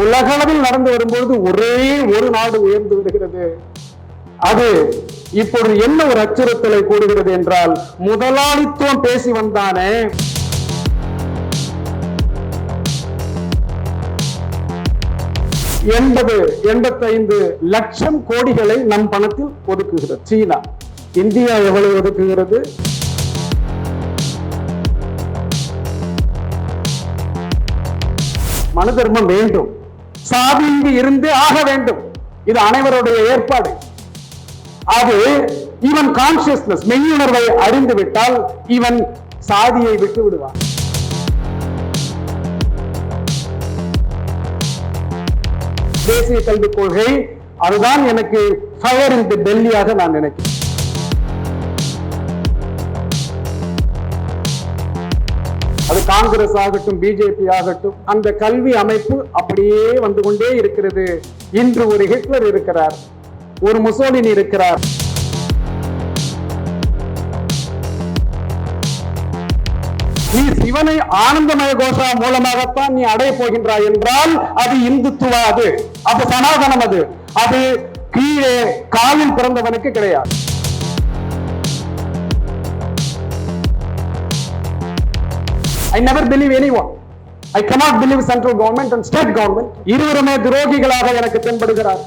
உலகளவில் நடந்து வரும்போது ஒரே ஒரு நாடு உயர்ந்து விடுகிறது. அது இப்பொழுது என்ன ஒரு அச்சுறுத்தலை கூடுகிறது என்றால், முதலாளித்துவம் பேசி வந்தானே, 85 லட்சம் கோடிகளை நம் பணத்தில் ஒதுக்குகிறது சீனா. இந்தியா எவ்வளவு ஒதுக்குகிறது? மனு தர்மம் வேண்டும், சாதி இருந்து ஆக வேண்டும். இது அனைவருடைய ஏற்பாடு. அது இவன் கான்சியஸ்னஸ், மெய்யுணர்வை அறிந்து விட்டால் இவன் சாதியை விட்டு விடுவான். தேசிய கல்விக் கொள்கை அதுதான் எனக்கு ஃபயர் இன் தி பெல்லியாக நான் நினைக்கிறேன். அது காங்கிரஸ் ஆகட்டும், பிஜேபி ஆகட்டும், அந்த கல்வி அமைப்பு அப்படியே வந்து கொண்டே இருக்கிறது. இன்று ஒரு ஹிட்லர் இருக்கிறார், ஒரு முசோலினி இருக்கிறார். நீ சிவனை ஆனந்தமய கோஷா மூலமாகத்தான் நீ அடைய போகின்றாய் என்றால் அது இந்துத்துவா, அது சனாதனம், அது கீழே காலில் பிறந்தவனுக்கு கிடையாது. I never believe anyone. I cannot believe central government and state government. இருவருமே துரோகிகளாக எனக்கு தென்படுகிறார்.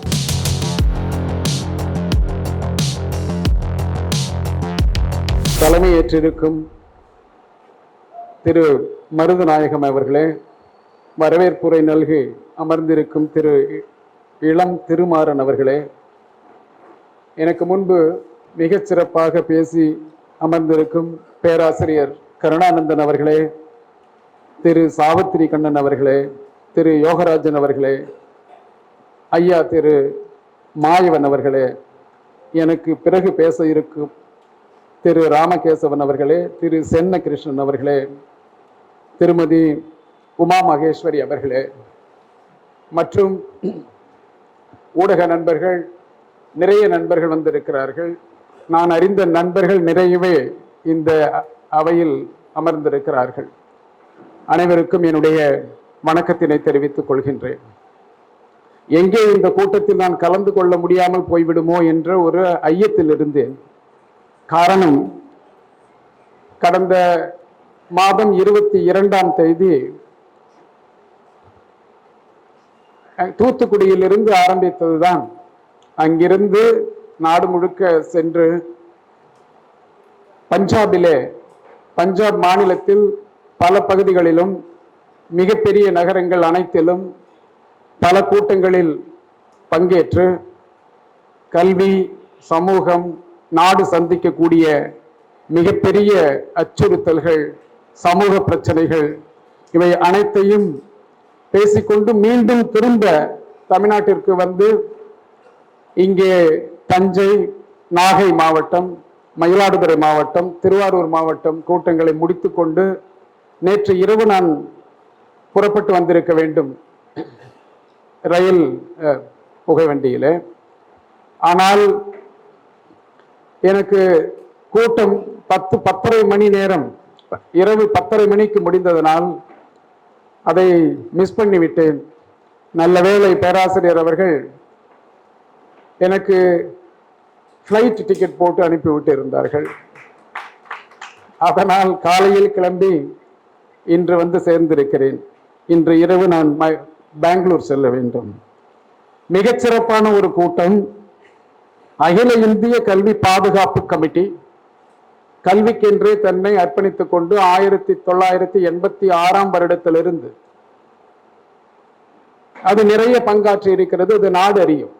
தலைமை ஏற்றிருக்கும் திரு மருதுநாயகம் அவர்களே, வரவேற்புரை நல்கி அமர்ந்திருக்கும் திரு இளம் திருமாறன் அவர்களே, எனக்கு முன்பு மிகச் சிறப்பாக பேசி அமர்ந்திருக்கும் பேராசிரியர் கருணானந்தன் அவர்களே, திரு சாவித்திரி கண்ணன் அவர்களே, திரு யோகராஜன் அவர்களே, ஐயா திரு மாயவன் அவர்களே, எனக்கு பிறகு பேச இருக்கும் திரு ராமகேசவன் அவர்களே, திரு சென்ன கிருஷ்ணன் அவர்களே, திருமதி உமா மகேஸ்வரி அவர்களே, மற்றும் ஊடக நண்பர்கள், நிறைய நண்பர்கள் வந்திருக்கிறார்கள். நான் அறிந்த நண்பர்கள் நிறையவே இந்த அவையில் அமர்ந்திருக்கிறார்கள். அனைவருக்கும் என்னுடைய வணக்கத்தினை தெரிவித்துக் கொள்கின்றேன். எங்கே இந்த கூட்டத்தில் நான் கலந்து கொள்ள முடியாமல் போய்விடுமோ என்ற ஒரு ஐயத்தில் இருந்தேன். காரணம், கடந்த மாதம் 22ஆம் தேதி தூத்துக்குடியிலிருந்து ஆரம்பித்ததுதான். அங்கிருந்து நாடு முழுக்க சென்று பஞ்சாப் மாநிலத்தில் பல பகுதிகளிலும், மிகப்பெரிய நகரங்கள் அனைத்திலும் பல கூட்டங்களில் பங்கேற்று கல்வி, சமூகம், நாடு சந்திக்கக்கூடிய மிகப்பெரிய அச்சுறுத்தல்கள், சமூக பிரச்சனைகள், இவை அனைத்தையும் பேசிக்கொண்டு மீண்டும் திரும்ப தமிழ்நாட்டிற்கு வந்து இங்கே தஞ்சை, நாகை மாவட்டம், மயிலாடுதுறை மாவட்டம், திருவாரூர் மாவட்டம் கூட்டங்களை முடித்துக்கொண்டு நேற்று இரவு நான் புறப்பட்டு வந்திருக்க வேண்டும் ரயில் புகைவண்டியிலே. ஆனால் எனக்கு கூட்டம் 10:30 மணி நேரம், இரவு 10:30 மணிக்கு முடிந்ததனால் அதை மிஸ் பண்ணிவிட்டேன். நல்ல வேளை பேராசிரியர் அவர்கள் எனக்கு ஃப்ளைட் டிக்கெட் போட்டு அனுப்பிவிட்டு இருந்தார்கள். அதனால் காலையில் கிளம்பி இன்று வந்து சேர்ந்திருக்கிறேன். இன்று இரவு நான் பெங்களூர் செல்ல வேண்டும். மிகச்சிறப்பான ஒரு கூட்டம். அகில இந்திய கல்வி பாதுகாப்பு கமிட்டி கல்விக்கென்றே தன்னை அர்ப்பணித்துக் கொண்டு 1986ஆம் வருடத்திலிருந்து அது நிறைய பங்காற்றி இருக்கிறது. அது நாடு அறியும்.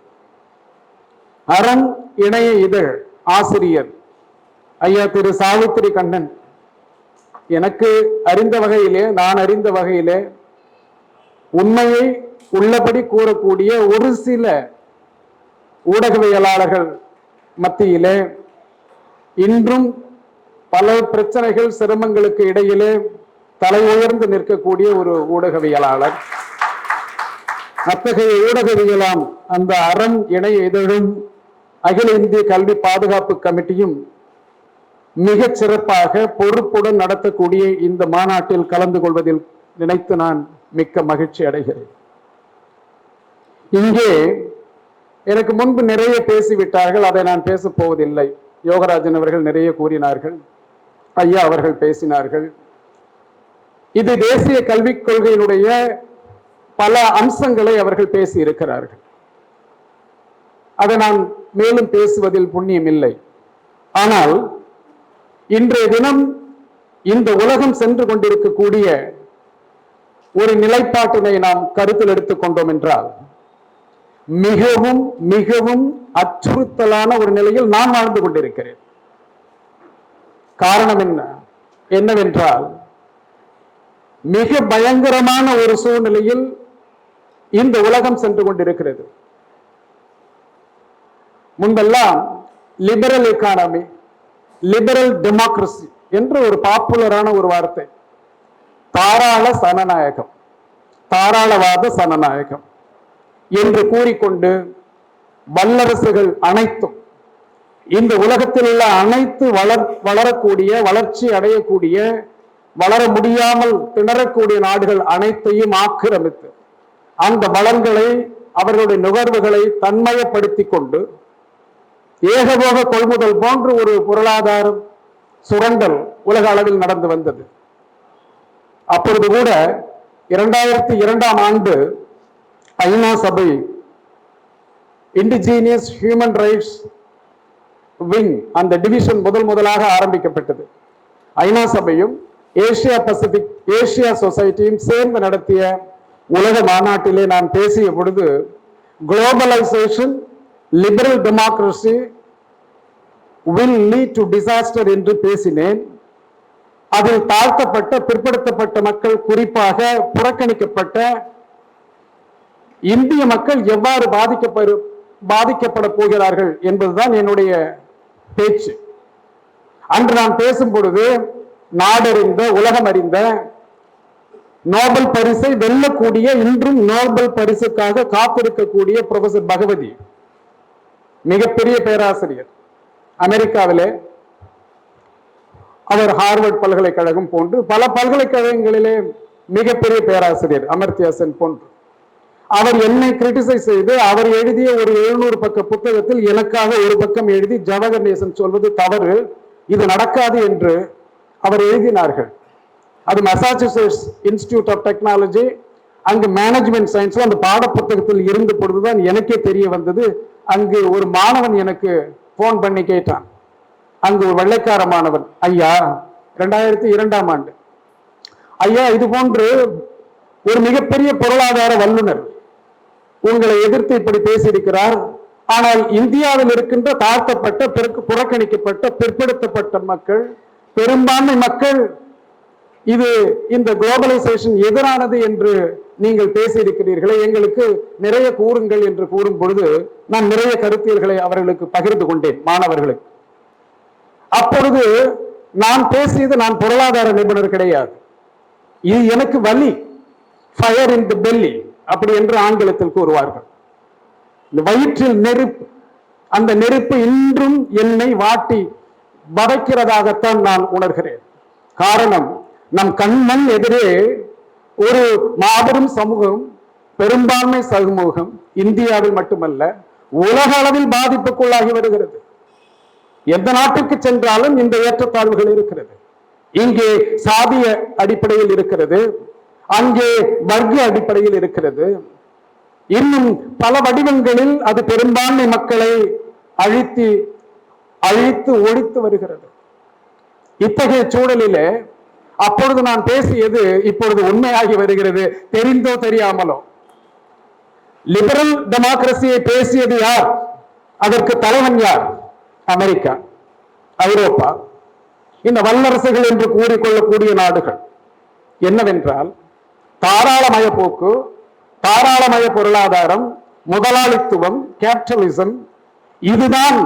அரண் இணைய இதழ் ஆசிரியர் ஐயா திரு சாவித்திரி கண்ணன் எனக்கு அறிந்த வகையிலே, நான் அறிந்த வகையிலே உண்மையை உள்ளபடி கூறக்கூடிய ஒரு சில ஊடகவியலாளர்கள் மத்தியிலே இன்றும் பல பிரச்சனைகள், சிரமங்களுக்கு இடையிலே தலை உயர்ந்து நிற்கக்கூடிய ஒரு ஊடகவியலாளர். அத்தகைய ஊடகவியலாம் அந்த அரண் இணைய இதழும் அகில இந்திய கல்வி பாதுகாப்பு கமிட்டியும் மிகச் சிறப்பாக பொறுப்புடன் நடத்தக்கூடிய இந்த மாநாட்டில் கலந்து கொள்வதில் நினைத்து நான் மிக்க மகிழ்ச்சி அடைகிறேன். இங்கே எனக்கு முன்பு நிறைய பேசிவிட்டார்கள், அதை நான் பேசப் போவதில்லை. யோகராஜன் அவர்கள் நிறைய கூறினார்கள், ஐயா அவர்கள் பேசினார்கள். இது தேசிய கல்விக் கொள்கையினுடைய பல அம்சங்களை அவர்கள் பேசி இருக்கிறார்கள். அதை நான் மேலும் பேசுவதில் புண்ணியம் இல்லை. ஆனால் இன்றைய தினம் இந்த உலகம் சென்று கொண்டிருக்கக்கூடிய ஒரு நிலைப்பாட்டினை நாம் கருத்தில் எடுத்துக்கொண்டோம் என்றால் மிகவும் மிகவும் அச்சுறுத்தலான ஒரு நிலையில் நான் வாழ்ந்து கொண்டிருக்கிறேன். காரணம் என்னவென்றால் மிக பயங்கரமான ஒரு சூழ்நிலையில் இந்த உலகம் சென்று கொண்டிருக்கிறது. முன்பெல்லாம் லிபரல் எக்கானமி, லிபரல் டெமோக்ரசி என்று ஒரு பாப்புலரான ஒரு வார்த்தை, தாராள சனநாயகம், தாராளவாத சனநாயகம் என்று கூறிக்கொண்டு வல்லரசுகள் அனைத்தும் இந்த உலகத்தில் உள்ள அனைத்து வளரக்கூடிய, வளர்ச்சி அடையக்கூடிய, வளர முடியாமல் திணறக்கூடிய நாடுகள் அனைத்தையும் ஆக்கிரமித்து அந்த வளங்களை, அவர்களுடைய நுகர்வுகளை தன்மயப்படுத்திக் கொண்டு ஏகபோக கொள்முதல் போன்று ஒரு பொருளாதார சுரண்டல் உலக அளவில் நடந்து வந்தது. அப்பொழுது கூட 2002ஆம் ஆண்டு ஐநா சபை இண்டிஜினியஸ் ஹியூமன் ரைட்ஸ் விங், அந்த டிவிஷன் முதலாக ஆரம்பிக்கப்பட்டது. ஐநா சபையும் ஏசியா பசிபிக் ஏசியா சொசைட்டியும் சேர்ந்து நடத்திய உலக மாநாட்டிலே நான் பேசிய பொழுது globalisation, liberal democracy will lead to disaster என்று பேசினேன். அதில் தாழ்த்தப்பட்ட, பிற்படுத்தப்பட்ட மக்கள், குறிப்பாக புறக்கணிக்கப்பட்ட இந்திய மக்கள் எவ்வாறு பாதிக்கப்பட போகிறார்கள் என்பதுதான் என்னுடைய பேச்சு. அன்று நான் பேசும் பொழுது நாடறிந்த, உலகம் அறிந்த, நோபல் பரிசை வெல்லக்கூடிய, இன்றும் நோபல் பரிசுக்காக காத்திருக்கக்கூடிய புரொஃபசர் பகவதி, மிகப்பெரிய பேராசிரியர், அமெரிக்காவிலே அவர் ஹார்வர்ட் பல்கலைக்கழகம் போன்று பல பல்கலைக்கழகங்களிலே மிகப்பெரிய பேராசிரியர், அமர்த்தியா சென் போன்று, அவர் என்னை கிரிட்டிசைஸ் செய்து அவர் எழுதிய ஒரு 700 பக்க புத்தகத்தில் எனக்காக ஒரு பக்கம் எழுதி ஜவஹர் நேசன் சொல்வது தவறு, இது நடக்காது என்று அவர் எழுதினார்கள். அது மசாச்சுசெட்ஸ் இன்ஸ்டிடியூட் ஆஃப் டெக்னாலஜி, அங்கு மேனேஜ்மெண்ட் சயின்ஸ் அந்த பாட புத்தகத்தில் இருந்த பொழுதுதான் எனக்கே தெரிய வந்தது. அங்கு ஒரு மாணவன் எனக்கு போன் பண்ணி கேட்டான், அங்கு ஒரு வெள்ளைக்கார மாணவன், ஐயா 2002ஆம் ஆண்டு, ஐயா இது போன்று ஒரு மிகப்பெரிய பொருளாதார வல்லுநர் உங்களை எதிர்த்து இப்படி பேசியிருக்கிறார், ஆனால் இந்தியாவில் இருக்கின்ற தாழ்த்தப்பட்ட, புறக்கணிக்கப்பட்ட, பிற்படுத்தப்பட்ட மக்கள், பெரும்பான்மை மக்கள் இது இந்த குளோபலைசேஷன் எதிரானது என்று நீங்கள் பேசியிருக்கிறீர்களே, எங்களுக்கு நிறைய கூறுங்கள் என்று கூறும் பொழுது நான் நிறைய கருத்தியல்களை அவர்களுக்கு பகிர்ந்து கொண்டேன், மாணவர்களுக்கு. அப்பொழுது நான் பேசியது, நான் பொருளாதார நிபுணர் கிடையாது, இது எனக்கு வலி, ஃபயர் இன் தி பெல்லி அப்படி என்று ஆங்கிலத்தில் கூறுவார்கள். இந்த வயிற்றில் நெருப்பு, அந்த நெருப்பு இன்றும் என்னை வாட்டி வதைக்கிறதாகத்தான் நான் உணர்கிறேன். காரணம், நம் கண்மண் எதிரே ஒரு மாபெரும் சமூகம், பெரும்பான்மை சமூகம் இந்தியாவில் மட்டுமல்ல உலக அளவில் பாதிப்புக்குள்ளாகி வருகிறது. எந்த நாட்டுக்கு சென்றாலும் இந்த ஏற்றத்தாழ்வுகள் இருக்கிறது. இங்கே சாதிய அடிப்படையில் இருக்கிறது, அங்கே வர்க்க அடிப்படையில் இருக்கிறது, இன்னும் பல வடிவங்களில் அது பெரும்பான்மை மக்களை அழித்து ஒழித்து வருகிறது. இத்தகைய சூழலிலே அப்பொழுது நான் பேசியது இப்பொழுது உண்மையாகி வருகிறது, தெரிந்தோ தெரியாமலோ. லிபரல் டெமோக்ரசியை பேசியது யார்? அதற்கு தலைவன் யார்? அமெரிக்கா, ஐரோப்பா, இந்த வல்லரசுகள் என்று கூறிக்கொள்ளக்கூடிய நாடுகள். என்னவென்றால் தாராளமய போக்கு, தாராளமய பொருளாதாரம், முதலாளித்துவம், கேபிட்டலிசம், இதுதான்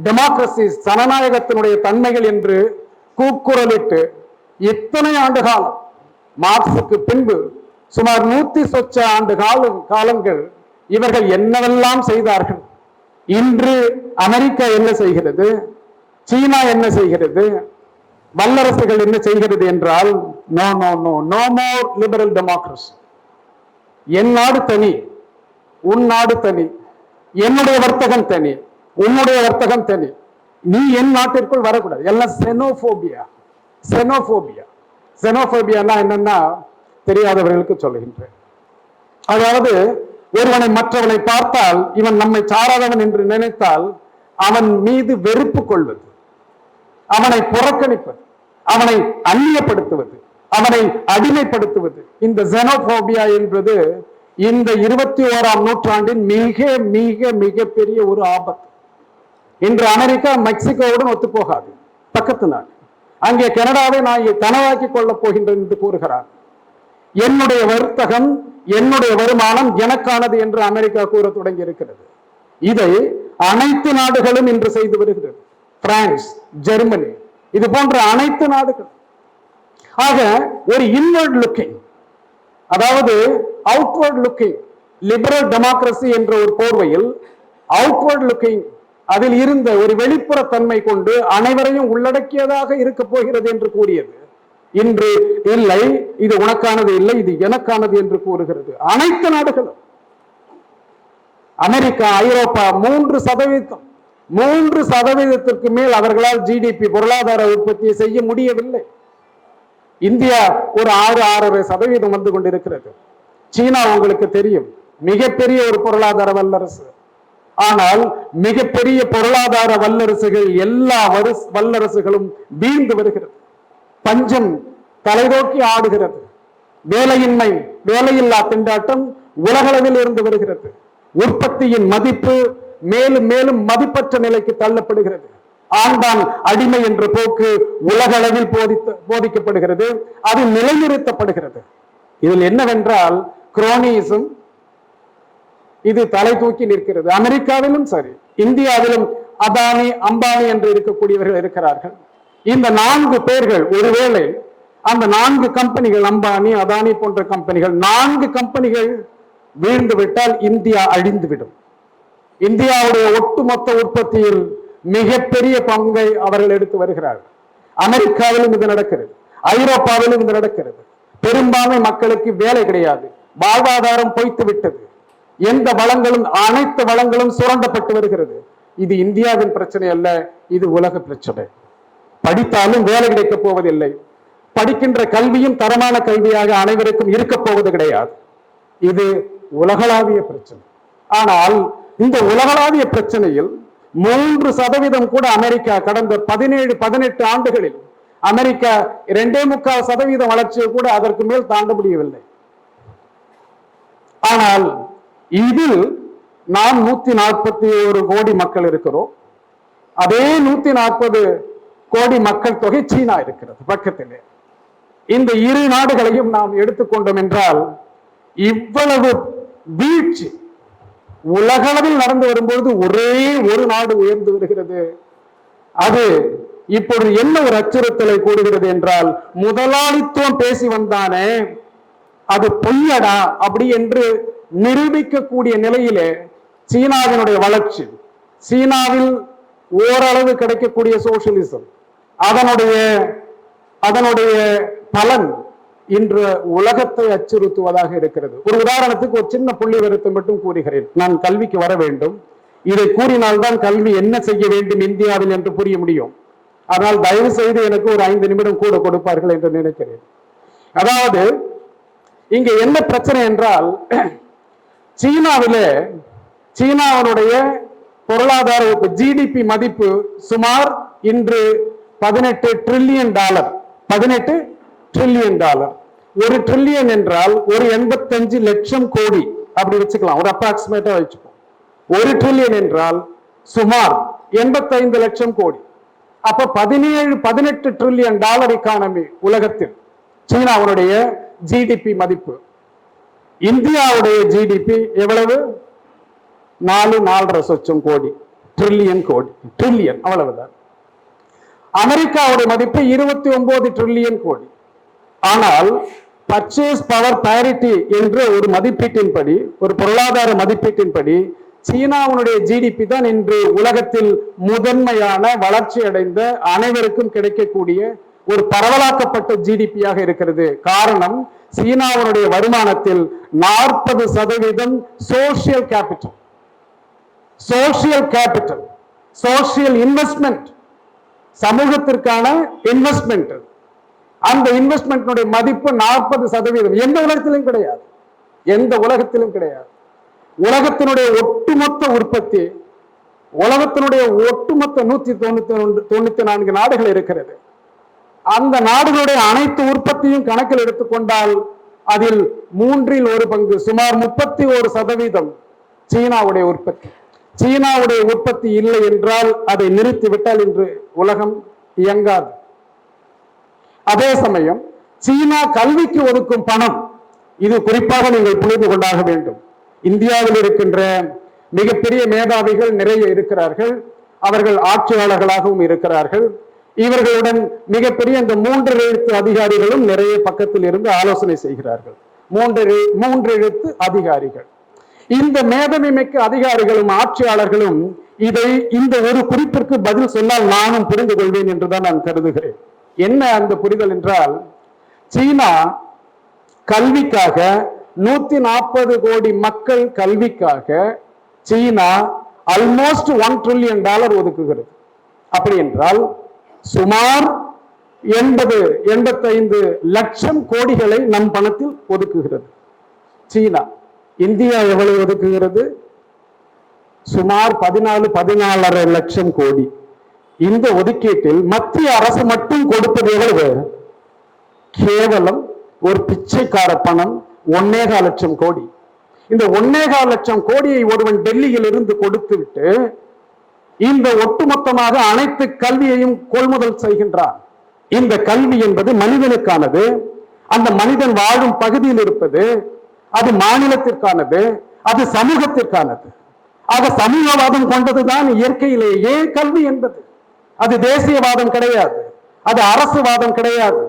டெமோக்ரசி, ஜனநாயகத்தினுடைய தன்மைகள் என்று கூக்குரலிட்டு இத்தனை ஆண்டு காலம், மார்க்சுக்கு பின்பு சுமார் 100 சொச்ச ஆண்டு காலங்கள் இவர்கள் என்னவெல்லாம் செய்தார்கள். இன்று அமெரிக்கா என்ன செய்கிறது, சீனா என்ன செய்கிறது, வல்லரசுகள் என்ன செய்கிறது என்றால் நோ மோர் லிபரல் டெமோக்ரசி. என் நாடு தனி, உன் நாடு தனி, என்னுடைய வர்த்தகம் தனி, உன்னுடைய வர்த்தகம் தனி, நீ என் நாட்டிற்குள் வரக்கூடாது. எல்லாம் செனோபோபியா. செனோபோபியா செனோபோபியானா என்னன்னா தெரியாதவர்களுக்கு சொல்லுகின்றேன். அதாவது ஒருவனை மற்றவனை பார்த்தால் இவன் நம்மை சாராதவன் என்று நினைத்தால் அவன் மீது வெறுப்பு கொள்வது, அவனை புறக்கணிப்பது, அவனை அந்நியப்படுத்துவது, அவனை அடிமைப்படுத்துவது. இந்த xenophobia என்பது இந்த 21ஆம் நூற்றாண்டின் மிக மிக மிக பெரிய ஒரு ஆபத்து. இன்று அமெரிக்கா மெக்சிகோவுடன் ஒத்து போகாது, பக்கத்து நாடு. அங்கே கனடாவை நான் தனவாக்கி கொள்ளப் போகின்றேன் என்று கூறுகிறார். என்னுடைய வர்த்தகம், என்னுடைய வருமானம் எனக்கானது என்று அமெரிக்கா கூற தொடங்கி இருக்கிறது. இதை அனைத்து நாடுகளும் இன்று செய்து வருகிறது. பிரான்ஸ், ஜெர்மனி, இது போன்ற அனைத்து நாடுகள். ஆக ஒரு இன்வர்ட் லுக்கிங், அதாவது அவுட்வர்ட் லுக்கிங், லிபரல் டெமோக்ரசி என்ற ஒரு போர்வையில் அவுட்வர்ட் லுக்கிங், அதில் இருந்த ஒரு வெளிப்புற தன்மை கொண்டு அனைவரையும் உள்ளடக்கியதாக இருக்க போகிறது என்று கூறியது இன்று இல்லை, இது உனக்கானது இல்லை, இது எனக்கானது என்று கூறுகிறது. அனைத்து நாடுகளும், அமெரிக்கா, ஐரோப்பா 3% மேல் அவர்களால் ஜிடிபி பொருளாதார உற்பத்தியை செய்ய முடியவில்லை. இந்தியா ஒரு 6-6.5% வந்து கொண்டிருக்கிறது. சீனா உங்களுக்கு தெரியும், மிகப்பெரிய ஒரு பொருளாதார வல்லரசு. ஆனால் மிகப்பெரிய பொருளாதார வல்லரசுகள், எல்லா வல்லரசுகளும் வீழ்ந்து வருகிறது. பஞ்சம் தலைதோக்கி ஆடுகிறது. வேலையின்மை, வேலையில்லா திண்டாட்டம் உலகளவில் இருந்து வருகிறது. உற்பத்தியின் மதிப்பு மேலும் மேலும் மதிப்பற்ற நிலைக்கு தள்ளப்படுகிறது. ஆண்டான் அடிமை என்ற போக்கு உலகளவில் போதிக்கப்படுகிறது. அது நிலைநிறுத்தப்படுகிறது. இதில் என்னவென்றால் குரோனிசம் இது தலை தூக்கி நிற்கிறது. அமெரிக்காவிலும் சரி, இந்தியாவிலும் அதானி, அம்பானி என்று இருக்கக்கூடியவர்கள் இருக்கிறார்கள். இந்த 4 பேர்கள், ஒருவேளை அந்த 4 கம்பெனிகள், அம்பானி, அதானி போன்ற கம்பெனிகள், 4 கம்பெனிகள் வீழ்ந்து விட்டால் இந்தியா அழிந்துவிடும். இந்தியாவுடைய ஒட்டுமொத்த உற்பத்தியில் மிகப்பெரிய பங்கை அவர்கள் எடுத்து வருகிறார்கள். அமெரிக்காவிலும் இது நடக்கிறது, ஐரோப்பாவிலும் இது நடக்கிறது. பெரும்பான்மை மக்களுக்கு வேலை கிடையாது, வாழ்வாதாரம் பொய்த்து விட்டது. எந்த வளங்களும், அனைத்து வளங்களும் சுரண்டப்பட்டு வருகிறது. இது இந்தியாவின் பிரச்சனை அல்ல, இது உலக பிரச்சனை. படித்தாலும் வேலை கிடைக்கப் போவதில்லை. படிக்கின்ற கல்வியும் தரமான கல்வியாக அனைவருக்கும் இருக்க போவது கிடையாது. இது உலகளாவிய பிரச்சனை. ஆனால் இந்த உலகளாவிய பிரச்சனையில் 3% கூட அமெரிக்கா கடந்த 17-18 ஆண்டுகளில் அமெரிக்கா 2.25% வளர்ச்சியை கூட அதற்கு மேல் தாண்ட முடியவில்லை. ஆனால் இதில் நாம் 141 கோடி மக்கள் இருக்கிறோம். அதே 140 கோடி மக்கள் தொகை சீனா இருக்கிறது பக்கத்திலே. இந்த 2 நாடுகளையும் நாம் எடுத்துக்கொண்டோம் என்றால் இவ்வளவு வீழ்ச்சி உலகளவில் நடந்து வரும்போது ஒரே ஒரு நாடு உயர்ந்து வருகிறது. அது இப்பொழுது என்ன ஒரு அச்சுறுத்தலை கூறுகிறது என்றால், முதலாளித்துவம் பேசி வந்தானே அது பொய்யடா அப்படி என்று நிரூபிக்கக்கூடிய நிலையிலே சீனாவினுடைய வளர்ச்சி, சீனாவில் ஓரளவு கிடைக்கக்கூடிய சோசியலிசம், அதனுடைய பலன் இன்று உலகத்தை அச்சுறுத்துவதாக இருக்கிறது. ஒரு உதாரணத்துக்கு ஒரு சின்ன புள்ளி விவரத்தை மட்டும் கூறுகிறேன். நான் கல்விக்கு வர வேண்டும், இதை கூறினால்தான் கல்வி என்ன செய்ய வேண்டும் இந்தியாவில் என்று புரிய முடியும். ஆனால் தயவு செய்து எனக்கு ஒரு 5 நிமிடம் கூட கொடுப்பார்கள் என்று நினைக்கிறேன். அதாவது இங்க என்ன பிரச்சனை என்றால், சீனாவினுடைய பொருளாதார ஜிடிபி மதிப்பு சுமார் இன்று $18 trillion. $18 trillion. ஒரு ட்ரில்லியன் என்றால் ஒரு 85 லட்சம் கோடி அப்படி வச்சுக்கலாம், ஒரு அப்ராக்சிமேட்டா வச்சுப்போம். ஒரு ட்ரில்லியன் என்றால் சுமார் 85 லட்சம் கோடி. அப்ப $18 trillion எக்கானமி உலகத்தில் சீனாவுடைய ஜிடிபி மதிப்பு. இந்தியாவுடைய ஜிடிபி எவ்வளவு? 4.5 லட்சம் கோடி. ட்ரில்லியன் அவ்வளவுதான். அமெரிக்காவுடைய மதிப்பு 29 trillion கோடி. ஆனால் பர்ச்சேஸ் பவர் பேரிட்டி என்ற ஒரு மதிப்பீட்டின்படி, ஒரு பொருளாதார மதிப்பீட்டின்படி சீனாவுடைய ஜிடிபி தான் இன்று உலகத்தில் முதன்மையான வளர்ச்சி அடைந்த அனைவருக்கும் கிடைக்கக்கூடிய ஒரு பரவலாக்கப்பட்ட ஜிடிபியாக இருக்கிறது. காரணம், சீனாவுடைய வருமானத்தில் 40% சோசியல் கேபிட்டல், சோசியல் இன்வெஸ்ட்மெண்ட், சமூகத்திற்கான இன்வெஸ்ட்மெண்ட். அந்த இன்வெஸ்ட்மெண்ட் மதிப்பு 40%. எந்த உலகத்திலும் கிடையாது, எந்த உலகத்திலும் கிடையாது. உலகத்தினுடைய ஒட்டுமொத்த உற்பத்தி, உலகத்தினுடைய ஒட்டுமொத்த 194 நாடுகள் இருக்கிறது. அந்த நாடுகளுடைய அனைத்து உற்பத்தியும் கணக்கில் எடுத்துக்கொண்டால் அதில் 1/3 பங்கு, சுமார் 31% சீனாவுடைய உற்பத்தி. சீனாவுடைய உற்பத்தி இல்லை என்றால், அதை நிறுத்திவிட்டால் இன்று உலகம் இயங்காது. அதே சமயம் சீனா கல்விக்கு ஒதுக்கும் பணம், இது குறிப்பாக நீங்கள் புரிந்து கொண்டாக வேண்டும். இந்தியாவில் இருக்கின்ற மிகப்பெரிய மேதாவிகள் நிறைய இருக்கிறார்கள், அவர்கள் ஆட்சியாளர்களாகவும் இருக்கிறார்கள். இவர்களுடன் மிகப்பெரிய இந்த 3 எழுத்து அதிகாரிகளும் நிறைய பக்கத்தில் இருந்து ஆலோசனை செய்கிறார்கள். 3 எழுத்து அதிகாரிகள். இந்த மேதமை மிக்க அதிகாரிகளும் ஆட்சியாளர்களும் இதை இந்த ஒரு குறிப்பிற்கு பதில் சொன்னால் நானும் புரிந்து கொள்வேன் என்றுதான் நான் கருதுகிறேன். என்ன அந்த புரிதல் என்றால், சீனா கல்விக்காக 140 கோடி மக்கள் கல்விக்காக சீனா ஆல்மோஸ்ட் $1 trillion ஒதுக்குகிறது. அப்படி என்றால் சுமார் 85 லட்சம் கோடிகளை நம் பணத்தில் ஒதுக்குகிறது சீனா. இந்தியா எவ்வளவு ஒதுக்குகிறது? சுமார் 14.5 லட்சம் கோடி. இந்த ஒதுக்கீட்டில் மத்திய அரசு மட்டும் கொடுப்பது எவ்வளவு? கேவலம் ஒரு பிச்சைக்கார பணம் 1.25 லட்சம் கோடி. இந்த 1.25 லட்சம் கோடியை ஒருவன் டெல்லியில் இருந்து கொடுத்து விட்டு இந்த ஒட்டுமொத்தமாக அனைத்து கல்வியையும் கொள்முதல் செய்கின்றான். இந்த கல்வி என்பது மனிதனுக்கானது, அந்த மனிதன் வாழும் பகுதியில் இருப்பது, அது மாநிலத்திற்கானது, அது சமூகத்திற்கானது. ஆக சமூகவாதம் கொண்டதுதான் இயற்கையிலேயே கல்வி என்பது. அது தேசியவாதம் கிடையாது, அது அரசுவாதம் கிடையாது,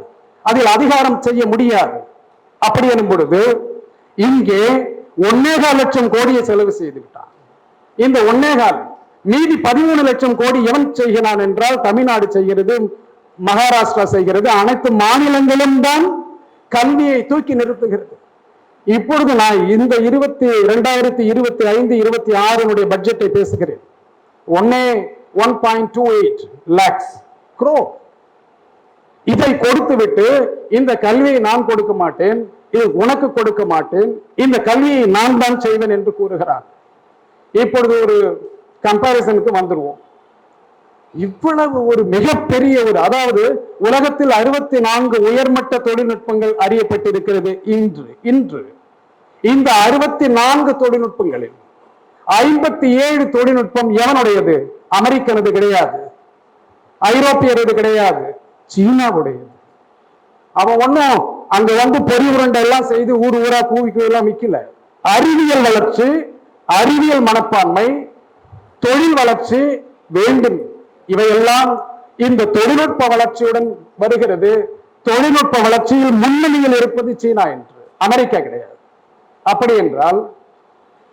அதில் அதிகாரம் செய்ய முடியாது. அப்படி எனும் பொழுது இங்கே 1.25 லட்சம் கோடியை செலவு செய்து விட்டான். இந்த 1.25 மீதி 13 லட்சம் கோடி எவன் செய்கிறான் என்றால், தமிழ்நாடு செய்கிறது, மகாராஷ்டிரா செய்கிறது, அனைத்து மாநிலங்களும் தான் கல்வியை தூக்கி நிறுத்துகிறது. இப்பொழுது நான் இந்த 2025-26 பட்ஜெட்டை பேசுகிறேன். 1.28 lakhs crore. இதை கொடுத்துவிட்டு இந்த கல்வியை நான் கொடுக்க மாட்டேன், இது உனக்கு கொடுக்க மாட்டேன், இந்த கல்வியை நான் தான் செய்வேன் என்று கூறுகிறார். இப்பொழுது ஒரு கம்பாரிசனுக்கு வந்துருவோம். இவ்வளவு ஒரு மிகப்பெரிய அதாவது உலகத்தில் 64 உயர்மட்ட தொழில்நுட்பங்கள் அறியப்பட்டிருக்கிறது இன்று. இந்த 64 தொழில்நுட்பங்களில் 57 தொழில்நுட்பம் எவனுடையது? அமெரிக்கனது கிடையாது, ஐரோப்பியரது கிடையாது, சீனாவுடையது. அவன் ஒன்னும் அங்க வந்து பொறி உருண்டை எல்லாம் செய்து ஊர் ஊரா கூவிக்கு எல்லாம் விக்கல. அறிவியல் வளர்ச்சி, அறிவியல் மனப்பான்மை, தொழில் வளர்ச்சி வேண்டும். இவையெல்லாம் இந்த தொழில்நுட்ப வளர்ச்சியுடன் வருகிறது. தொழில்நுட்ப வளர்ச்சியில் முன்னணியில் இருப்பது சீனா என்று, அமெரிக்கா கிடையாது. அப்படி என்றால்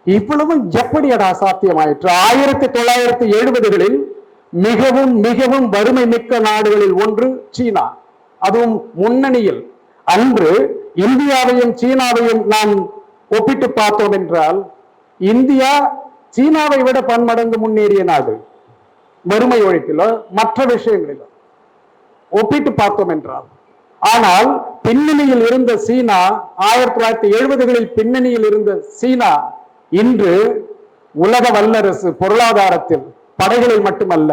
இவ்வளவு எப்படி சாத்தியமாயிற்று? 1970களில் மிகவும் மிகவும் வறுமை மிக்க நாடுகளில் ஒன்று சீனா, அதுவும் முன்னணியில். அன்று இந்தியாவையும் சீனாவையும் நாம் ஒப்பிட்டு பார்த்தோம் என்றால், இந்தியா சீனாவை விட பன்மடங்கு முன்னேறிய நாடு, வறுமை ஒழிப்பிலோ மற்ற விஷயங்களிலோ ஒப்பிட்டு பார்த்தோம் என்றால். ஆனால் பின்னணியில் இருந்த சீனா, 1970களில் பின்னணியில் இருந்த சீனா இன்று உலக வல்லரசு. பொருளாதாரத்தில், படைகளில் மட்டுமல்ல,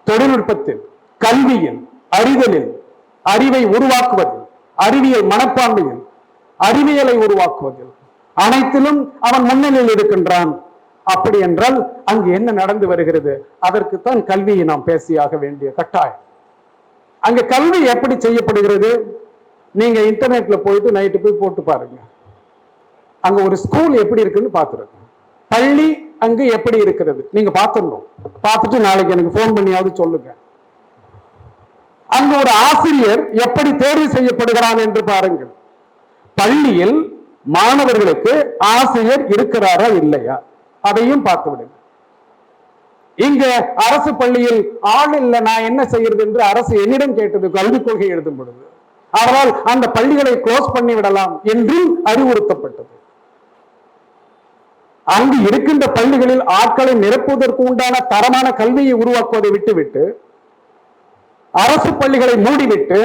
தொழில்நுட்பத்தில், கல்வியில், அறிதலில், அறிவை உருவாக்குவதில், அறிவியல் மனப்பான்மையில், அறிவியலை உருவாக்குவதில், அனைத்திலும் அவன் முன்னணியில் இருக்கின்றான். அப்படி என்றால் அங்கு என்ன நடந்து வருகிறது? அதற்குத்தான் கல்வியை நாம் பேசியாக வேண்டிய கட்டாயம். அங்க கல்வி எப்படி செய்யப்படுகிறது? நீங்க இன்டர்நெட்ல போயிட்டு நைட்டு போய் போட்டு பாருங்க. அங்க ஒரு ஸ்கூல் எப்படி இருக்குன்னு பாத்துருங்க. பள்ளி அங்கு எப்படி இருக்கிறது நீங்க பாத்துடணும். பார்த்துட்டு நாளைக்கு எனக்கு போன் பண்ணியாவது சொல்லுங்க. அங்கு ஒரு ஆசிரியர் எப்படி தேர்வு செய்யப்படுகிறான் என்று பாருங்கள். பள்ளியில் மாணவர்களுக்கு ஆசிரியர் இருக்கிறாரா இல்லையா, அதையும் பார்த்து விடுங்க. இங்க அரசு பள்ளியில் ஆள் இல்லை, நான் என்ன செய்யறது என்று அரசு என்னிடம் கேட்டது கல்விக் கொள்கை எழுதும் பொழுது. ஆனால் அந்த பள்ளிகளை க்ளோஸ் பண்ணி விடலாம் என்றும் அறிவுறுத்தப்பட்டது. அங்கு இருக்கின்ற பள்ளிகளில் ஆட்களை நிரப்புவதற்கு உண்டான தரமான கல்வியை உருவாக்குவதை விட்டுவிட்டு அரசு பள்ளிகளை மூடிவிட்டு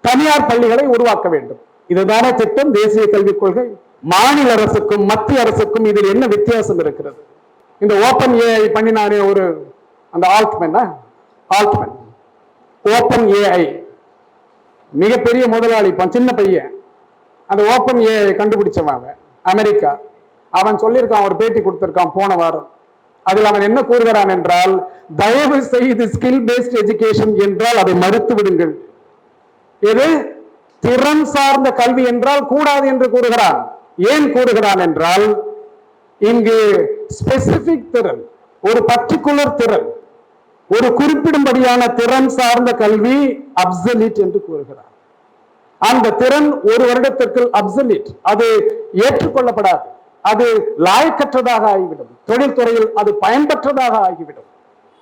தனியார் பள்ளிகளை உருவாக்க வேண்டும். இதுதானே திட்டம், தேசிய கல்விக் கொள்கை. மாநில அரசுக்கும் மத்திய அரசுக்கும் இதில் என்ன வித்தியாசம் இருக்கிறது? இந்த ஓபன் ஏஐ பண்ணினாரே ஒரு அந்த ஆல்ட்மேன் ஓபன் ஏஐ மிகப்பெரிய முதலாளி, சின்ன பையன். அந்த ஓபன் ஏஐ கண்டுபிடிச்சவன் அமெரிக்கா. அவன் சொல்லியிருக்கான், ஒரு பேட்டி கொடுத்திருக்கான் போன வாரம். அதில் அவன் என்ன கூறுகிறான் என்றால், தயவு செய்து ஸ்கில் பேஸ்ட் எஜுகேஷன் என்றால் அதை மறுத்து விடுங்கள். எது திறன் சார்ந்த கல்வி என்றால் கூடாது என்று கூறுகிறான். ஏன் கூறுகிறான் என்றால், இங்கு ஸ்பெசிபிக் திறன், ஒரு பர்டிகுலர் திறன், ஒரு குறிப்பிடும்படியான திறன் சார்ந்த கல்வி அப்சல்யூட் என்று கூறுகிறார். அந்த திறன் ஒரு வருடத்திற்கு அப்சல்யூட், அது ஏற்றுக்கொள்ளப்படாது, அது லாயக்கற்றதாக ஆகிவிடும், தொழில்துறையில் அது பயன்பற்றதாக ஆகிவிடும்.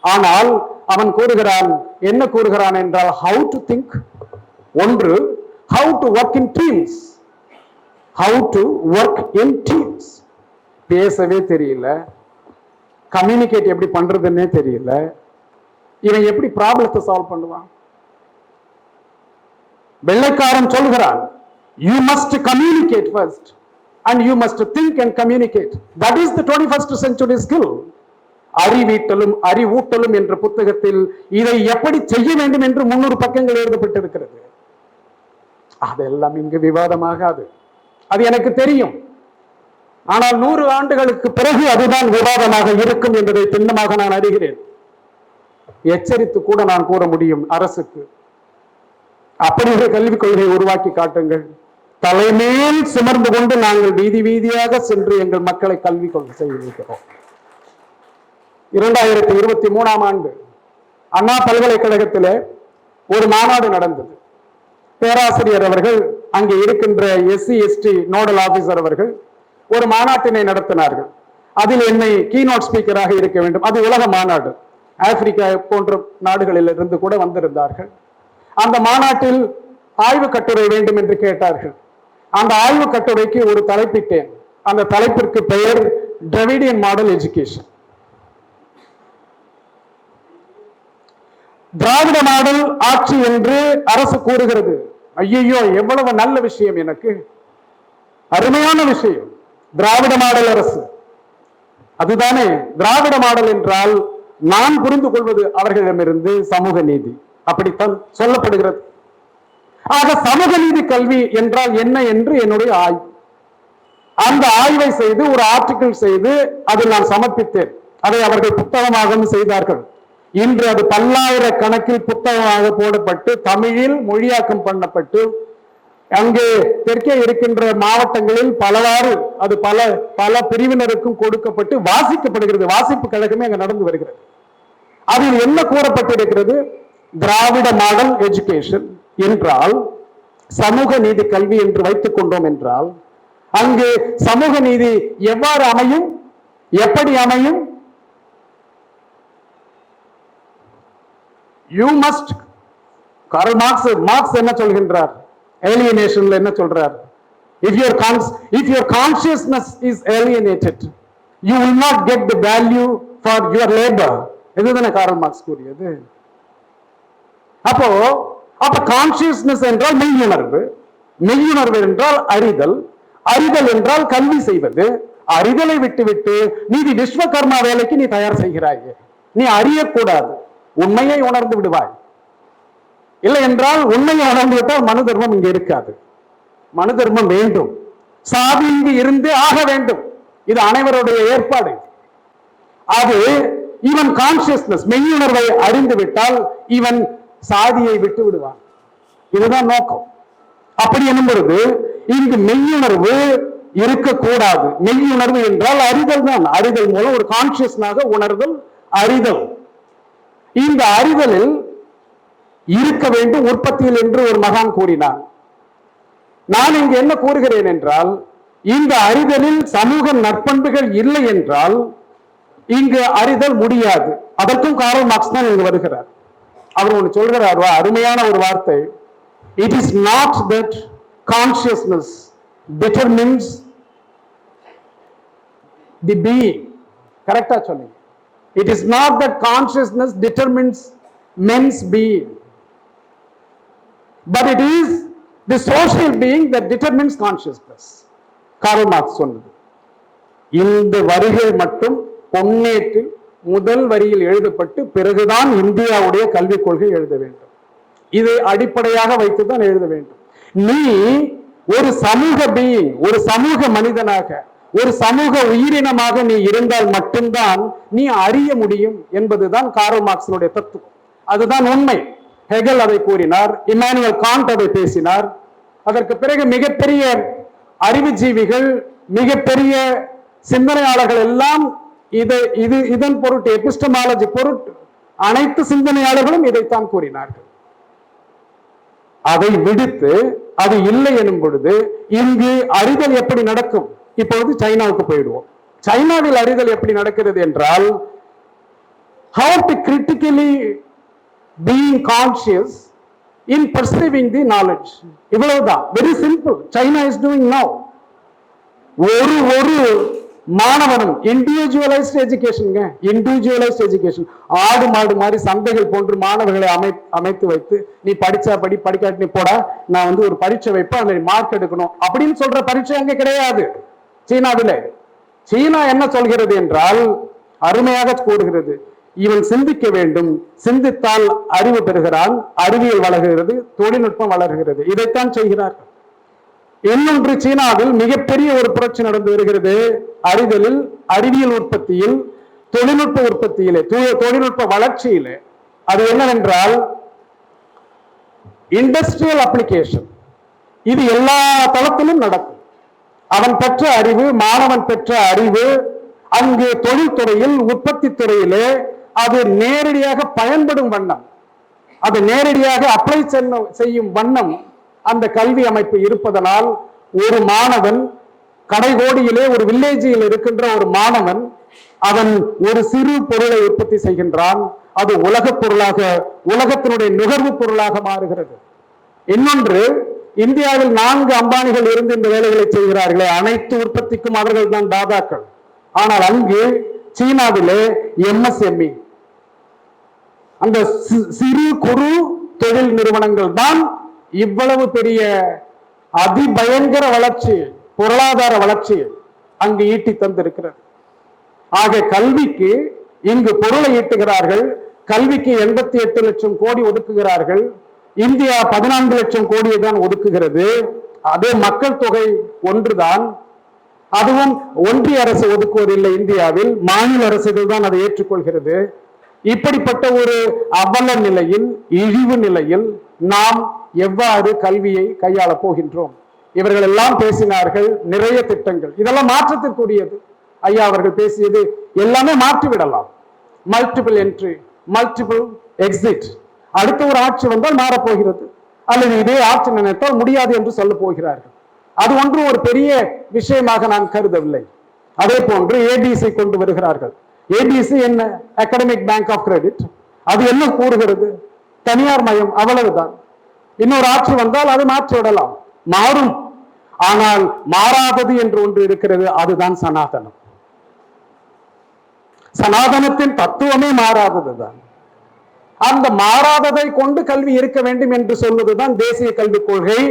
ஆனால் அவன் கூறுகிறான், என்ன கூறுகிறான் என்றால், ஹவு டு திங்க், ஒன்று how to work in teams, how to work in teams. பேசவே தெரியல, கம்யூனிகேட் எப்படி பண்றதுன்னே தெரியல, இவன் எப்படி ப்ராப்ளத்தை சால்வ் பண்ணுவான்? வெள்ளைக்காரன் சொல்கிறான், you must communicate first and you must think and communicate. That is the 21st century skill. அறிவீட்டலும் அறிவூட்டலும் என்ற புத்தகத்தில் இதை எப்படி செய்ய வேண்டும் என்று 300 பக்கங்கள் எழுதப்பட்டிருக்கிறது. அதெல்லாம் இங்கு விவாதமாகாது, அது எனக்கு தெரியும். ஆனால் 100 ஆண்டுகளுக்கு பிறகு அதுதான் விவாதமாக இருக்கும் என்பதை திண்ணமாக நான் அறிகிறேன். எச்சரித்து கூட நான் கூற முடியும் அரசுக்கு, அப்படி ஒரு கல்விக் கொள்கையை உருவாக்கி காட்டுங்கள். தலைமேல் சுமர்ந்து கொண்டு நாங்கள் வீதி வீதியாக சென்று எங்கள் மக்களை கல்வி கொள்கை செய்கிறோம். 2023ஆம் ஆண்டு அண்ணா பல்கலைக்கழகத்தில் ஒரு மாநாடு நடந்தது. பேராசிரியர் அவர்கள், அங்கே இருக்கின்ற SC ST நோடல் ஆபீசர் அவர்கள் ஒரு மாநாட்டினை நடத்தினார்கள். அதில் என்னை கீனோட் ஸ்பீக்கராக இருக்க வேண்டும். அது உலக மாநாடு, ஆப்பிரிக்கா போன்ற நாடுகளில் இருந்து கூட வந்திருந்தார்கள். அந்த மாநாட்டில் ஆய்வு கட்டுரை வேண்டும் என்று கேட்டார்கள். அந்த ஆய்வு கட்டுரைக்கு ஒரு தலைப்பிட்டேன். அந்த தலைப்பிற்கு பெயர் டிராவிடியன் மாடல் எஜுகேஷன். திராவிட மாடல் ஆட்சி என்று அரசு கூறுகிறது. ஐயோ, எவ்வளவு நல்ல விஷயம், எனக்கு அருமையான விஷயம். திராவிட மாடல் அரசு, அதுதானே திராவிட மாடல் என்றால் நான் புரிந்து கொள்வது அவர்களிடமிருந்து சமூக நீதி, அப்படித்தான் சொல்லப்படுகிறது. ஆக சமூக நீதி கல்வி என்றால் என்ன என்று என்னுடைய ஆய்வு, அந்த ஆய்வை செய்து ஒரு ஆர்டிகிள் செய்து அதில் நான் சமர்ப்பித்தேன். அதை அவர்கள் புத்தகமாகவும் செய்தார்கள். இன்று அது பல்லாயிரக்கணக்கில் புத்தகமாக போடப்பட்டு தமிழில் மொழியாக்கம் பண்ணப்பட்டு அங்கே தெற்கே இருக்கின்ற மாவட்டங்களில் பலவாறு அது பல பல பிரிவினருக்கும் கொடுக்கப்பட்டு வாசிக்கப்படுகிறது. வாசிப்பு கழகமே அங்கே நடந்து வருகிறது. அதில் என்ன கூறப்பட்டிருக்கிறது? திராவிட மாடல் எஜுகேஷன் என்றால் சமூக நீதி கல்வி என்று வைத்துக் கொண்டோம் என்றால் அங்கு சமூக நீதி எவ்வாறு அமையும், எப்படி அமையும்? யூ மஸ்ட், கார்ல் மார்க்ஸ் என்ன சொல்கின்றார்? alienation என்ன சொல்றார்? if your consciousness is alienated, you will not get the value for your labor. இதுதானே கார்ல் மார்க்ஸ் கூறியது. அப்ப கான்சியஸ்னஸ் என்றால் மெய்யுணர்வு, மெய்யுணர்வு என்றால் அறிதல், அறிதல் என்றால் கல்வி செய்வது. அறிதலை விட்டுவிட்டு நீதி விஸ்வகர்மா வேலைக்கு நீ தயார் செய்கிறாய். நீ அறியக்கூடாது, உண்மையை உணர்ந்து விடுவாய். இல்லை என்றால் உண்மையை உணர்ந்து விட்டால் மனு தர்மம் இங்க இருக்காது. மனு தர்மம் வேண்டும், சாதி இங்கு இருந்தே ஆக வேண்டும். இது அனைவருடைய ஏற்பாடு. அது இவன் கான்சியஸ்னஸ் மெய்யுணர்வை அறிந்து விட்டால் இவன் சாதியை விட்டு விடுவான். இதுதான் நோக்கம். அப்படி எனும் பொழுது இங்கு மெய்யுணர்வு இருக்கக்கூடாது. மெய்யுணர்வு என்றால் அறிதல் தான். அறிதல் மூலம் ஒரு கான்சியஸ்னாக உணர்தல், அறிதல். இந்த அறிதலில் இருக்க வேண்டும் உற்பத்தியில் என்று ஒரு மகான் கூறினார். நான் இங்கு என்ன கூறுகிறேன் என்றால், இந்த அறிதலில் சமூக நற்பண்புகள் இல்லை என்றால் இங்கு அறிதல் முடியாது. அதற்கும் காரல் மார்க்ஸ் தான் இங்கு வருகிறார். அவர் ஒன்று சொல்கிறார், அருமையான ஒரு வார்த்தை. It is not that consciousness determines the being. கரெக்டா சொன்னீங்க. It is not that consciousness determines men's being, but it is the social being that determines consciousness. Karl Marx சொன்னது. இந்த வரிகள் மட்டும் பொன்னேற்றில் முதல் வரியில் எழுதப்பட்டு பிறகுதான் இந்தியாவுடைய கல்விக் கொள்கை எழுத வேண்டும். இதை அடிப்படையாக வைத்துதான் எழுத வேண்டும். நீ ஒரு சமூக பீயிங், ஒரு சமூக மனிதனாக, ஒரு சமூக உயிரினமாக நீ இருந்தால் மட்டும்தான் நீ அறிய முடியும் என்பதுதான் காரல் மார்க்ஸினுடைய தத்துவம். அதுதான் உண்மை. ஹெகல் அதை கூறினார், இமானுவேல் காண்ட் அதை பேசினார். அதற்கு பிறகு மிகப்பெரிய அறிவுஜீவிகள், மிகப்பெரிய சிந்தனையாளர்கள் எல்லாம் இதன் பொருட்டு, எபிஸ்டமாலஜி பொருட்டு அனைத்து சிந்தனையாளர்களும் இதைத்தான் கூறினார்கள். அதை விடுத்து அது இல்லை எனும் பொழுது இங்கு அறிதல் எப்படி நடக்கும்? இப்பொழுது சைனாவுக்கு போயிடுவோம். சைனாவில் அறிதல் எப்படி நடக்கிறது என்றால், how to critically being conscious in perceiving the knowledge. இவ்வளவுதான். Very simple. China is doing now. ஒரு மாணவனும் இண்டிவிஜுவலைஸ்ட் எஜுகேஷன், இண்டிவிஜுவலைஸ்ட் எஜுகேஷன். ஆடு மாடு மாதிரி சந்தைகள் போன்று மாணவர்களை அமைத்து வைத்து, நீ படிச்சா படி, படிக்காட்டி நீ போடா, நான் ஒரு பரீட்சை வைப்பேன், அந்த மார்க் எடுக்கணும் அப்படின்னு சொல்ற பரீட்சை அங்கே கிடையாது சீனாவிலே. சீனா என்ன சொல்கிறது என்றால், அருமையாக கூறுகிறது, இவன் சிந்திக்க வேண்டும், சிந்தித்தால் அறிவு பெறுகிறான், அறிவியல் வளர்கிறது, தொழில்நுட்பம் வளர்கிறது. இதைத்தான் செய்கிறார்கள். இன்னொன்று, சீனாவில் மிகப்பெரிய ஒரு புரட்சி நடந்து வருகிறது அறிதலில், அறிவியல் உற்பத்தியில், தொழில்நுட்ப உற்பத்தியிலே, தொழில்நுட்ப வளர்ச்சியிலே. அது என்னவென்றால் இண்டஸ்ட்ரியல் அப்ளிகேஷன். இது எல்லா தளத்திலும் நடக்கும். அவன் பெற்ற அறிவு, மாணவன் பெற்ற அறிவு அங்கு தொழில்துறையில், உற்பத்தி துறையிலே அது நேரடியாக பயன்படும் வண்ணம், அது நேரடியாக அப்ளை செய்யும் வண்ணம் அந்த கல்வி அமைப்பு இருப்பதனால், ஒரு மாணவன் கடைகோடியிலே, ஒரு வில்லேஜில் இருக்கின்ற ஒரு மாணவன், அவன் ஒரு சிறு பொருளை உற்பத்தி செய்கின்றான். அது உலக பொருளாக, உலகத்தினுடைய நுகர்வு பொருளாக மாறுகிறது. இன்னொன்று, இந்தியாவில் 4 அம்பானிகள் இருந்து இந்த வேலைகளை செய்கிறார்களே, அனைத்து உற்பத்திக்கும் அவர்கள் தான் தாதாக்கள். ஆனால் அங்கு சீனாவிலே MSME, அந்த சிறு குறு தொழில் நிறுவனங்கள் தான் இவ்வளவு பெரிய அதிபயங்கர வளர்ச்சி, பொருளாதார வளர்ச்சி அங்கு ஈட்டி தந்திருக்கிறது. ஆக கல்விக்கு இங்கு பொருளை ஈட்டுகிறார்கள். கல்விக்கு 88 லட்சம் கோடி ஒதுக்குகிறார்கள். இந்தியா 14 லட்சம் கோடியை தான் ஒதுக்குகிறது. அதே மக்கள் தொகை ஒன்றுதான். அதுவும் ஒன்றிய அரசு ஒதுக்குவதில்லை. இந்தியாவில் மாநில அரசுகள் தான் அதை ஏற்றுக்கொள்கிறது. இப்படிப்பட்ட ஒரு அவல நிலையில், இழிவு நிலையில் நாம் எவ்வாறு கல்வியை கையாள போகின்றோம்? இவர்கள் எல்லாம் பேசினார்கள், நிறைய திட்டங்கள், இதெல்லாம் மாற்றத்திற்குரியது. ஐயா அவர்கள் பேசியது எல்லாமே மாற்றிவிடலாம். Multiple entry, multiple exit. அடுத்த ஒரு ஆட்சி வந்தால் மாறப்போகிறது, அல்லது இதே ஆட்சி நினைத்தால் முடியாது என்று சொல்ல போகிறார்கள். அது ஒன்று ஒரு பெரிய விஷயமாக நான் கருதவில்லை. அதே போன்று ஏபிசி கொண்டு வருகிறார்கள். ஏபிசி என்ன? Academic bank of credit. அது என்ன கூறுகிறது? தனியார் மயம், அவ்வளவுதான். இன்னொரு ஆட்சி வந்தால் அது மாற்றிவிடலாம், மாறும். ஆனால் மாறாதது என்று ஒன்று இருக்கிறது, அதுதான் சனாதனம். சனாதனத்தின் தத்துவமே மாறாததுதான். அந்த மாறாததை கொண்டு கல்வி இருக்க வேண்டும் என்று சொல்வதுதான் தேசிய கல்விக் கொள்கை.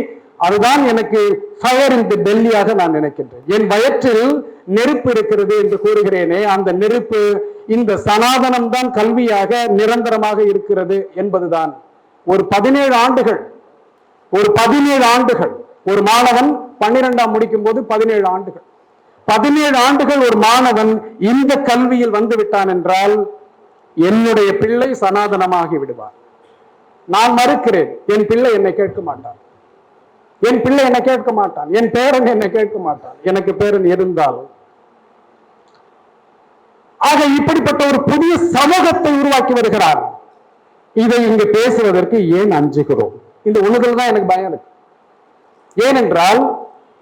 அதுதான் எனக்கு ஃபயர் இன் தி பெல்லியாக நான் நினைக்கின்றேன். என் வயிற்றில் நெருப்பு இருக்கிறது என்று கூறுகிறேனே, அந்த நெருப்பு இந்த சனாதனம் தான் கல்வியாக நிரந்தரமாக இருக்கிறது என்பதுதான். ஒரு 17 ஆண்டுகள், ஒரு மாணவன் 12ஆம் முடிக்கும் போது 17 ஆண்டுகள், 17 ஆண்டுகள் ஒரு மாணவன் இந்த கல்வியில் வந்து விட்டான் என்றால் என்னுடைய பிள்ளை சனாதனமாகி விடுவார். நான் மறுக்கிறேன். என் பிள்ளை என்னை கேட்க மாட்டான், என் பிள்ளை என்னை கேட்க மாட்டான், என் பேரன் என்னை கேட்க மாட்டான், எனக்கு பேரன் இருந்தால். ஆக இப்படிப்பட்ட ஒரு புதிய சமூகத்தை உருவாக்கி வருகிறார். இதை இங்கு பேசுவதற்கு ஏன் அஞ்சுகிறோம்? இந்த உணர்வுகள் தான் எனக்கு பயம் இருக்கு. ஏனென்றால்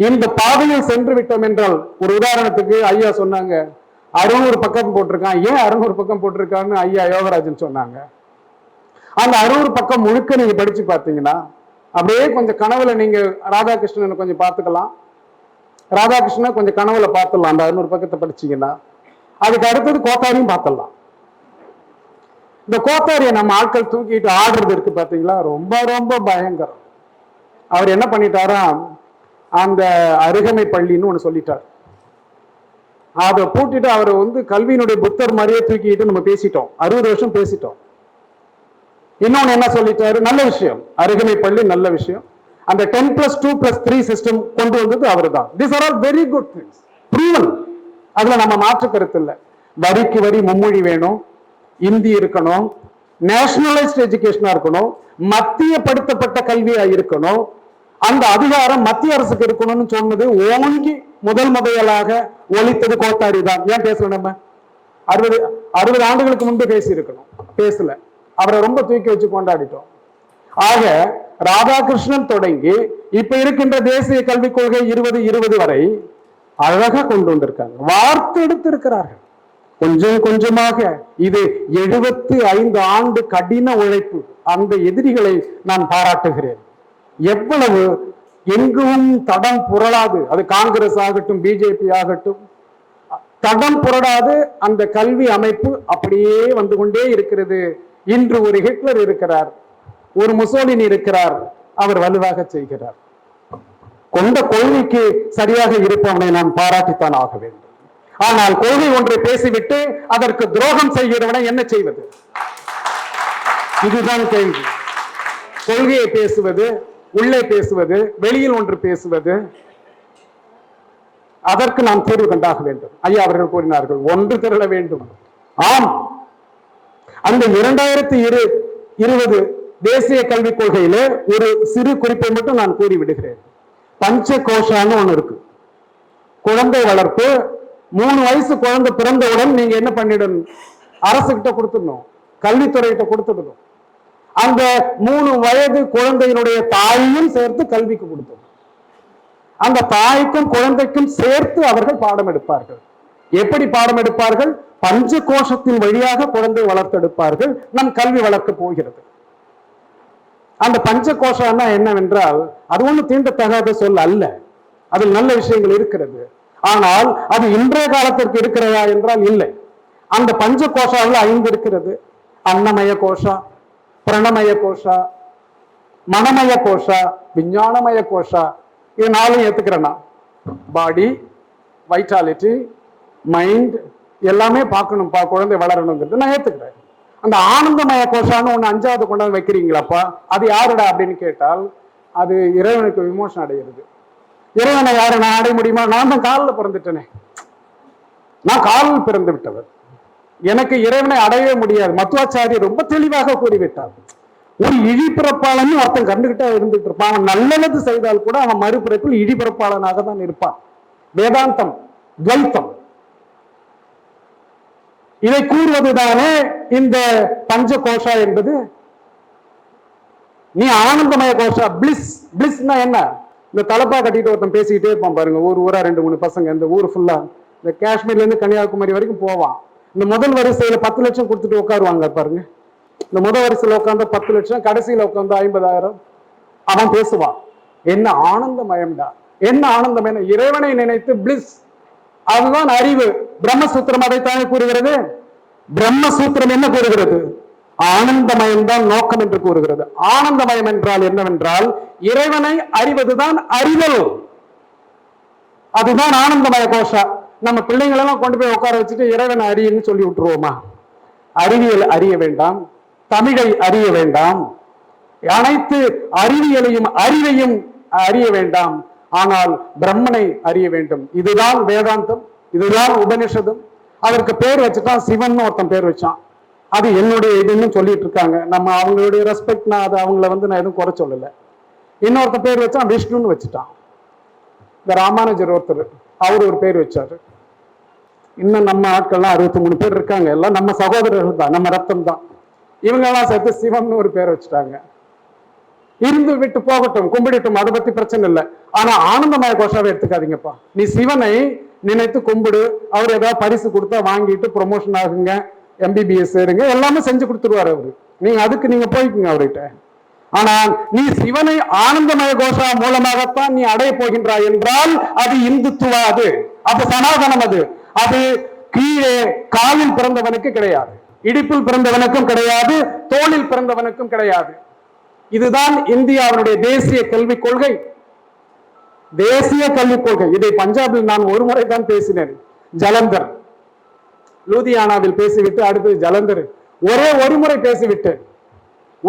இந்த பாதையில் சென்று விட்டோம் என்றால், ஒரு உதாரணத்துக்கு ஐயா சொன்னாங்க, 600 பக்கம் போட்டிருக்கான். ஏன் 600 பக்கம் போட்டிருக்கான்னு ஐயா யோகராஜன் சொன்னாங்க. அந்த 600 பக்கம் முழுக்க நீங்க படிச்சு பார்த்தீங்கன்னா அப்படியே கொஞ்சம் கனவுல நீங்க ராதாகிருஷ்ணனை கொஞ்சம் பார்த்துக்கலாம். ராதாகிருஷ்ணனை கொஞ்சம் கனவுல பார்த்துடலாம். அந்த 600 பக்கத்தை படிச்சீங்கன்னா அதுக்கு அடுத்தது கோத்தாரியும் பார்த்துடலாம். இந்த கோத்தாரியை நம்ம ஆட்கள் தூக்கிட்டு ஆடுறது இருக்கு பார்த்தீங்களா, ரொம்ப ரொம்ப பயங்கரம். அவர் என்ன பண்ணிட்டாராம், அந்த அருகமை பள்ளின்னு ஒன்று சொல்லிட்டார். அதை பூட்டிட்டு அவர் வந்து கல்வியினுடைய புத்தர் மாதிரியே தூக்கிட்டு நம்ம பேசிட்டோம், 60 வருஷம் பேசிட்டோம். இன்னொன்னு என்ன சொல்லிட்டாரு, நல்ல விஷயம், அருகமை பள்ளி நல்ல விஷயம். அந்த 10+2+3 சிஸ்டம் கொண்டு வந்தது அவர் தான். These are all very good things, proven. அதுல நம்ம மாற்று கருத்து இல்லை. வரிக்கு வரி மும்மொழி வேணும், இந்தி இருக்கணும், நேஷனலைஸ்ட் எஜுகேஷனா இருக்கணும், மத்தியப்படுத்தப்பட்ட கல்வியா இருக்கணும், அந்த அதிகாரம் மத்திய அரசுக்கு இருக்கணும்னு சொன்னது ஓங்கி முதலாக ஒழித்தது கோத்தாரி தான். ஏன் பேசல? நம்ம 60 ஆண்டுகளுக்கு முன்பு பேசி இருக்கணும், பேசல. அவரை ரொம்ப தூக்கி வச்சு கொண்டாடிட்டோம். ஆக ராதாகிருஷ்ணன் தொடங்கி இப்ப இருக்கின்ற தேசிய கல்விக் கொள்கை 2020 வரை அழகா கொண்டு வந்திருக்காங்க, வார்த்தை எடுத்து இருக்கிறார்கள். கொஞ்சம் கொஞ்சமாக இது 75 ஆண்டு கடின உழைப்பு. அந்த எதிரிகளை நான் பாராட்டுகிறேன். எவ்வளவு எங்கும் தடம் புரளாது, அது காங்கிரஸ் ஆகட்டும் பிஜேபி ஆகட்டும், தடம் புரளாது அந்த கல்வி அமைப்பு அப்படியே வந்து கொண்டே இருக்கிறது. இன்று ஒரு ஹிட்லர் இருக்கிறார், ஒரு முசோலினி இருக்கிறார், அவர் வலுவாக செய்கிறார். கொண்ட கொள்கைக்கு சரியாக இருப்பவனை நான் பாராட்டித்தான் ஆக வேண்டும். ஆனால் கொள்கை ஒன்றை பேசிவிட்டு அதற்கு துரோகம் செய்கிறவனை என்ன செய்வது? இதுதான் கேள்வி. கொள்கையை பேசுவது, உள்ளே பேசுவது, வெளியில் ஒன்று பேசுவது, அதற்கு நாம் தீர்வு கண்டாக வேண்டும். ஐயா அவர்கள் கூறினார்கள், ஒன்று திரள வேண்டும். ஆம், அந்த 2020 தேசிய கல்விக் கொள்கையில ஒரு சிறு குறிப்பை மட்டும் நான் கூறி விடுகிறேன். பஞ்ச கோஷான்னு ஒண்ணு இருக்கு. குழந்தை வளர்ப்பு, 3 வயசு குழந்தை பிறந்தவுடன் நீங்க என்ன பண்ணிடணும், அரசு கிட்ட கொடுத்துடணும், கல்வித்துறையிட்ட கொடுத்துடணும். அந்த 3 வயது குழந்தையினுடைய தாயையும் சேர்த்து கல்விக்கு கொடுத்தோம். அந்த தாய்க்கும் குழந்தைக்கும் சேர்த்து அவர்கள் பாடம் எடுப்பார்கள். எப்படி பாடம் எடுப்பார்கள்? பஞ்ச கோஷத்தின் வழியாக குழந்தை வளர்த்தெடுப்பார்கள். நம் கல்வி வளர்க்க போகிறது. அந்த பஞ்ச கோஷம்னா என்னவென்றால் அது ஒண்ணு தீண்டத்தகாத சொல் அல்ல, அதில் நல்ல விஷயங்கள் இருக்கிறது. ஆனால் அது இன்றைய காலத்திற்கு இருக்கிறதா என்றால் இல்லை. அந்த பஞ்ச கோஷாவில் 5 இருக்கிறது. அன்னமய கோஷா, பிரணமய கோஷா, மனமய கோஷா, விஞ்ஞானமய கோஷா. இது 4 ஏத்துக்கிறேன்னா, பாடி, வைட்டாலிட்டி, மைண்ட் எல்லாமே பார்க்கணும், குழந்தை வளரணுங்கிறது நான் ஏத்துக்கிறேன். அந்த ஆனந்தமய கோஷான்னு ஒண்ணு 5வது கொண்டாந்து வைக்கிறீங்களாப்பா, அது யாருடா அப்படின்னு கேட்டால் அது இறைவனுக்கு விமோசனம் அடைகிறது. இறைவனை யாரு நான் அடைய முடியுமா? நான் தான் காலில் பிறந்துட்டேனே, நான் காலில் பிறந்து விட்டவர், எனக்கு இறைவனை அடையவே முடியாது. மத்துவாச்சாரி ரொம்ப தெளிவாக கூறிவிட்டார். ஒரு இழிபிறப்பாளன் ஒருத்தன் கண்டுகிட்டா இருந்துட்டு இருப்பான். அவன் நல்லது செய்தால் கூட அவன் மறுபிறப்பில் இழிபிறப்பாளனாக தான் இருப்பான். வேதாந்தம், துவைத்தம், இதை கூறுவதுதானே இந்த பஞ்ச கோஷா என்பது. நீ ஆனந்தமய கோஷா, பிளிஸ். பிளிஸ்னா என்ன? இந்த தலப்பா கட்டிட்டு ஒருத்தன் பேசிக்கிட்டே இருப்பான் பாருங்க, ஊரா 2-3 பசங்க, இந்த ஊர் ஃபுல்லா, இந்த காஷ்மீர்ல இருந்து கன்னியாகுமரி வரைக்கும் போவான். இந்த முதல் வரிசையில 10 லட்சம் கொடுத்துட்டு உட்காருவாங்க பாருங்க. இந்த முதல் வரிசையில உட்காந்து 10 லட்சம், கடைசியில உட்காந்து 50,000. அவன் பேசுவான். என்ன ஆனந்தமயம்டா, என்ன ஆனந்தம், இறைவனை நினைத்து பிளிஸ். அதுதான் அறிவு. பிரம்மசூத்திரம் அதைத்தானே கூறுகிறது. பிரம்மசூத்திரம் என்ன கூறுகிறது? ஆனந்தமயம் தான் நோக்கம் என்று கூறுகிறது. ஆனந்தமயம் என்றால் என்னவென்றால் இறைவனை அறிவதுதான் அறிதல். அதுதான் ஆனந்தமய கோஷா. நம்ம பிள்ளைங்களெல்லாம் கொண்டு போய் உட்கார வச்சுட்டு இறைவனை அறியன்னு சொல்லி விட்டுருவோமா? அறிவியல் அறிய வேண்டாம், தமிழை அறிய வேண்டாம், அனைத்து அறிவியலையும் அறிவையும் அறிய வேண்டாம், ஆனால் பிரம்மனை அறிய வேண்டும். இதுதான் வேதாந்தம், இதுதான் உபனிஷதம். அதற்கு பேர் வச்சுட்டான் சிவன் ஒருத்தன் பேர் வச்சான். அது என்னுடைய இதுன்னு சொல்லிட்டு இருக்காங்க. நம்ம அவங்களுடைய ரெஸ்பெக்ட், நான் அதை அவங்கள நான் எதுவும் குறை சொல்லலை. இன்னொருத்த பேர் வச்சான் விஷ்ணுன்னு வச்சுட்டான். இந்த ராமானுஜர் ஒருத்தர், அவர் ஒரு பேர் வச்சாரு. இன்னும் நம்ம ஆட்கள்லாம் 63 பேர் இருக்காங்க, எல்லாம் நம்ம சகோதரர்கள் தான், நம்ம ரத்தம் தான். இவங்கெல்லாம் சேர்த்து சிவம்னு ஒரு பேர் வச்சுட்டாங்க. இருந்து விட்டு போகட்டும், கும்பிடட்டும், அதை பத்தி பிரச்சனை இல்லை. ஆனா ஆனந்தமய கோஷாவை எடுத்துக்காதீங்கப்பா. நீ சிவனை நினைத்து கும்பிடு, அவர் ஏதாவது பரிசு கொடுத்தா வாங்கிட்டு ப்ரொமோஷன் ஆகுங்க, MBBS சேருங்க, எல்லாமே செஞ்சு கொடுத்துருவாரு அவரு. நீங்க அதுக்கு நீங்க போய்க்குங்க அவர்கிட்ட. ஆனால் நீ சிவனை ஆனந்தமய கோஷா மூலமாகத்தான் நீ அடைய போகின்றாய் என்றால் அது இந்துத்துவா, அது சனாதனம், அது கீழே காலில் பிறந்தவனுக்கு கிடையாது, இடுப்பில் பிறந்தவனுக்கும் கிடையாது, தோளில் பிறந்தவனுக்கும் கிடையாது. இதுதான் இந்தியாவுடைய தேசிய கல்விக் கொள்கை. தேசிய கல்விக் கொள்கை. இதை பஞ்சாபில் நான் ஒரு முறை தான் பேசினேன். ஜலந்தர், லூதியானாவில் பேசிவிட்டு அடுத்து ஜலந்தர், ஒரே ஒரு முறை பேசிவிட்டு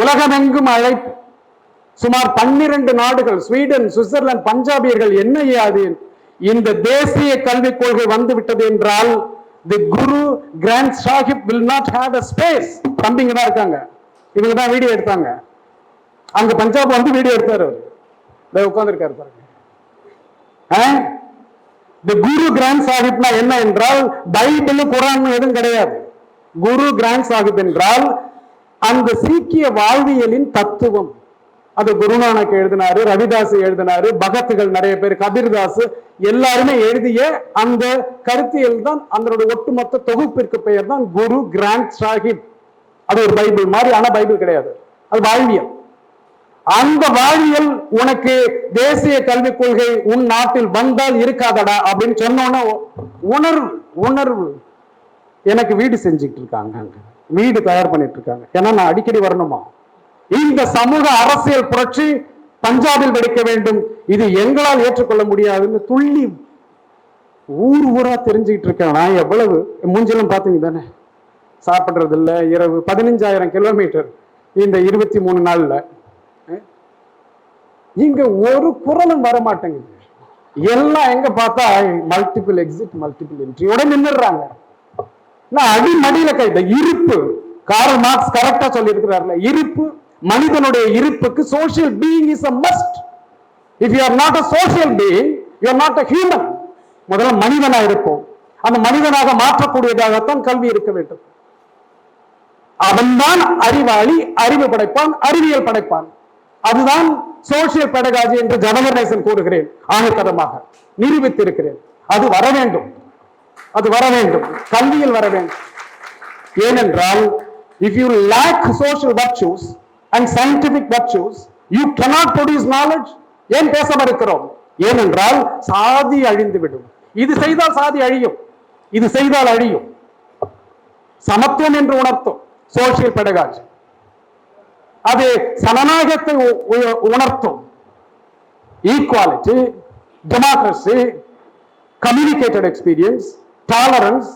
உலகமெங்கும் அழைப்பு. சுமார் 12 நாடுகள், ஸ்வீடன், சுவிட்சர்லாந்து, பஞ்சாபியர்கள் என்ன அது இந்த தேசிய கல்விக் கொள்கை வந்து விட்டது என்றால் the Guru Granth Sahib will not have a space. தம்பிங்க தான் இருக்காங்க, இவங்க தான் வீடியோ எடுத்தாங்க. அங்க பஞ்சாப் வந்து வீடியோ எடுத்தாரு, உட்கார்ந்துருக்காரு பாருங்க. தி குரு கிராண்ட் சாஹிப்னா என்ன என்றால் பைபிள் குரான் எதுவும் கிடையாது. குரு கிராண்ட் சாஹிப் என்றால் அந்த சீக்கிய வாழ்வியலின் தத்துவம். அது குருநானக் எழுதினாரு, ரவிதாஸ் எழுதினாரு, பகத்துகள் நிறைய பேர், கபீர்தாஸ் எல்லாருமே எழுதிய அந்த கருத்தியல் தான் அதனுடைய ஒட்டுமொத்த தொகுப்பிற்கு பெயர் தான் குரு கிராண்ட் சாஹிப். அது ஒரு பைபிள் மாதிரி, ஆனா பைபிள் கிடையாது, அது வாழ்வியல். அந்த வாழ்வியல் உனக்கு தேசிய கல்விக் கொள்கை உன் நாட்டில் வந்தால் இருக்காதடா அப்படின்னு சொன்னோன்னா உணர்வு உணர்வு எனக்கு வீடு செஞ்சுட்டு இருக்காங்க, வீடு தயார் பண்ணிட்டு இருக்காங்க. ஏன்னா நான் அடிக்கடி வரணுமா. இந்த சமூக அரசியல் புரட்சி பஞ்சாபில் வெடிக்க வேண்டும், இது எங்களால் ஏற்றுக்கொள்ள முடியாதுன்னு துள்ளி ஊர் ஊரா தெரிஞ்சுக்கிட்டு இருக்கேன். நான் எவ்வளவு மூஞ்சலும் பாத்தீங்க தானே, சாப்பிடுறது இல்லை, இரவு 15,000 கிலோமீட்டர் இந்த 23 நாள்ல. இங்க ஒரு குரலும் வர மாட்டேங்குது. எல்லாம் எங்க பார்த்தா மல்டிபிள் எக்ஸிட் மல்டிபிள் என்ட்ரியோட நின்னுறாங்க. அடிமடியில கைத இருப்பு. கார்ல் மார்க்ஸ் கரெக்டா சொல்லி இருக்கிறார்ல, இருப்பு, மனிதனுடைய இருப்புக்கு social being is a must. if you are not a social being, you are not a human. முதல்ல மனிதனா இருப்போம். அந்த மனிதனாக மாற்றக்கூடியதாகத்தான் கல்வி இருக்க வேண்டும். அவன்தான் அறிவாளி, அறிவு படைப்பான், அறிவியல் படைப்பான். அதுதான் சோசியல் பெடகாஜி என்று ஜவஹர்நேசன் கூறுகிறேன், ஆணித்தரமாக நிரூபித்திருக்கிறேன். அது வர வேண்டும், அது வர வேண்டும், கல்வியில் வர வேண்டும். ஏனென்றால் if you lack social virtues and scientific virtues, you cannot produce knowledge. ஏன் பேச மறுக்கிறோம்? ஏனென்றால் சாதி அழிந்துவிடும். இது செய்தால் சாதி அழியும், இது செய்தால் அழியும். சமத்துவம் என்று உணர்த்தும் சோசியல் பெடகாஜி, அது சனநாயகத்தை உணர்த்தும். Equality, democracy, communicated experience, tolerance,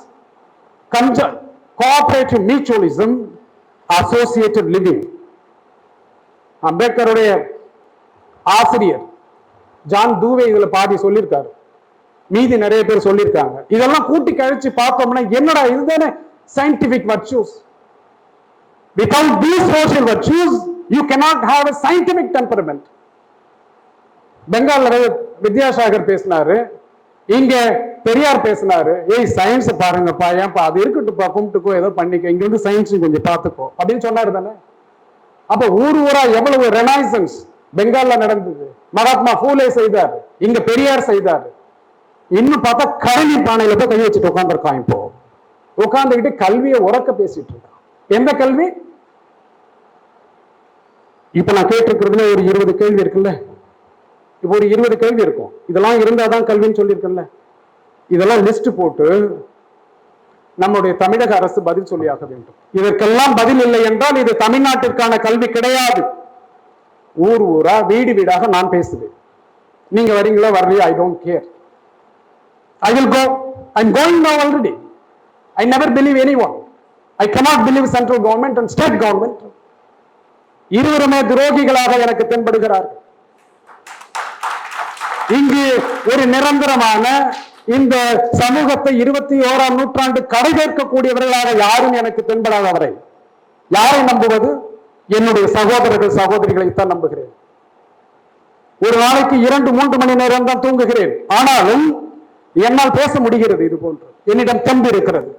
cooperative mutualism, associated living. அம்பேத்கருடைய ஆசிரியர் ஜான் தூவே இதுல பாதி சொல்லியிருக்காரு, மீதி நிறைய பேர் சொல்லியிருக்காங்க. இதெல்லாம் கூட்டி கழிச்சு பார்த்தோம்னா என்னடா இதுதானே scientific வர்ச்சூஸ். Without these social virtues, you cannot have a scientific temperament. பெங்கால்ல வித்யாசாகர் பேசினாரு, இங்க பெரியார் பேசினாரு. ஏய் சயின்ஸ் பாருங்கப்பா, ஏன்பா அது இருக்கட்டும்ப்பா, கும்பிட்டுக்கோ, ஏதோ பண்ணிக்கோ, இங்க வந்து சயின்ஸ் கொஞ்சம் பார்த்துக்கோ அப்படின்னு சொன்னாரு தானே. அப்ப ஊர் ஊரா எவ்வளவு ரெனைசன்ஸ் பெங்கால்ல நடந்தது. மகாத்மா பூலே செய்தார், இங்க பெரியார் செய்தார். இன்னும் பார்த்தா கழனி பானையில போய் கை வச்சுட்டு உட்காந்துருக்கான். இப்போ உட்காந்துக்கிட்டு கல்வியை உறக்க பேசிட்டு இருக்கான். எந்த கல்வி? இப்ப நான் கேட்டிருக்கிறதுல ஒரு 20 கேள்வி இருக்குல்ல, இப்போ ஒரு 20 கேள்வி இருக்கும். இதெல்லாம் இருந்தாதான் கல்வின்னு சொல்லியிருக்கல. இதெல்லாம் லிஸ்ட் போட்டு நம்முடைய தமிழக அரசு பதில் சொல்லியாக வேண்டும். இதற்கெல்லாம் பதில் இல்லை என்றால் இது தமிழ்நாட்டிற்கான கல்வி கிடையாது. ஊர் ஊரா வீடு வீடாக நான் பேசுவேன். நீங்க வரீங்களா வரலையா, I don't care. I will go. I'm going now already. I never believe anyone. I cannot believe central government and state government. இருவருமே துரோகிகளாக எனக்கு தென்படுகிறார்கள். இங்கு ஒரு நிரந்தரமான இந்த சமூகத்தை 21ஆம் நூற்றாண்டு கடைகேற்கக்கூடியவர்களாக யாரும் எனக்கு தென்படாதவரை யாரை நம்புவது? என்னுடைய சகோதரர்கள் சகோதரிகளைத்தான் நம்புகிறேன். ஒரு நாளைக்கு 2-3 மணி நேரம் தான் தூங்குகிறேன். ஆனாலும் என்னால் பேச முடிகிறது. இது போன்று என்னிடம் தெம்பு இருக்கிறது.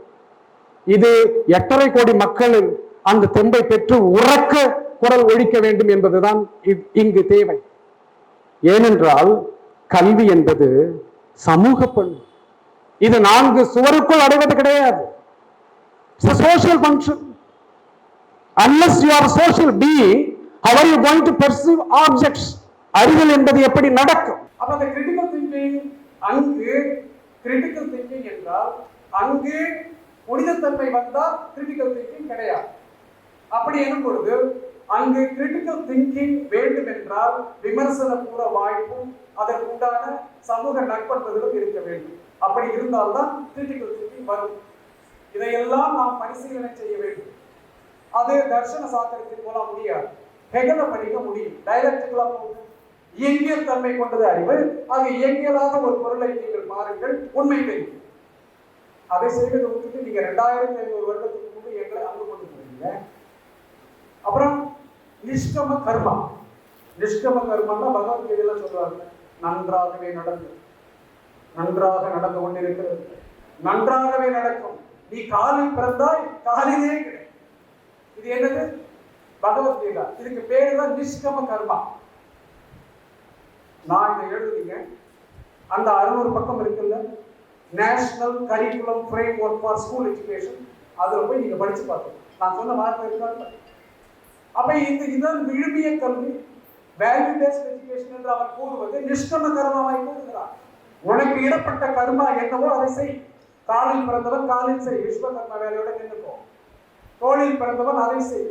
இது 8.5 கோடி மக்களின் அந்த தெம்பை பெற்று உறக்க குரல் ஒழிக்க வேண்டும் என்பதுதான் இங்கு தேவை. ஏனென்றால் கல்வி என்பது சமூக பணி. இது 4 சுவருக்குள் அடைவது கிடையாது. It's a social function. Unless you are a social being, how are you going to perceive objects? அறிவியல் என்பது எப்படி நடக்கும்? அப்ப அந்த கிரிட்டிக்கல் திங்கிங், அங்கு கிரிட்டிக்கல் திங்கிங் என்றால் அங்கு புனிதத்தன்மை வந்தால் கிரிட்டிக்கல் திங்கிங் கிடையாது. அப்படி எனும் பொழுது அங்கு கிரிட்டிக்கல் திங்கிங் வேண்டும் என்றால் விமர்சன கூற வாய்ப்பும் அதற்குண்டான சமூக நட்பண்புகளும் இருக்க வேண்டும். அப்படி இருந்தால்தான் கிரிட்டிக்கல் திங்கிங் வரும். இதையெல்லாம் நாம் பரிசீலனை செய்ய வேண்டும். அது தர்ஷன சாஸ்திரத்தின் மூலம் முடியாது. ஹெகலை படிக்க முடியும். டைரக்டிக்கலா போகும். இயங்கியல் தன்மை கொண்டது அறிவு. ஆக இயங்கியலாக ஒரு பொருளை நீங்கள் பாருங்கள், உண்மை தெரியும். அதை செய்வதை விட்டுட்டு நீங்க 2500 வருடத்துக்கு முன்பு எங்களை அங்கு கொண்டு போறீங்க. அப்புறம் நிஷ்கம கர்மா. நிஷ்கம கர்மன்னா பகவத்கீதையில சொல்றாங்க, நன்றாகவே நடக்கும், நன்றாக நடந்து கொண்டிருக்கிறது, நன்றாகவே நடக்கும். நீ காலில் பிறந்தாய், காலிலே கிடைக்கும். இது என்னது? பகவத்கீதா. இதுக்கு பேரு தான் நிஷ்கம கர்மா. நான் இதை எழுதுறீங்க, அந்த 600 பக்கம் இருக்குல்ல, national curriculum framework for school education, அதுல போய் நீங்க படிச்சு பார்த்தோம். நான் சொன்ன வார்த்தை இருக்காங்க. அப்ப இதுதான் விழுமிய கல்வி, வேல்யூ பேஸ்ட் எஜுகேஷன் என்று அவர் கூறுவது நிஷ்கம கர்மாவை கூறுகிறார். உனக்கு இடப்பட்ட கர்மா என்னவோ அதை செய். காலில் பிறந்தவன் காலில் செய், விஸ்வகர்மா வேலையோட நின்றுக்கோ. தோளில் பிறந்தவன் அதை செய்.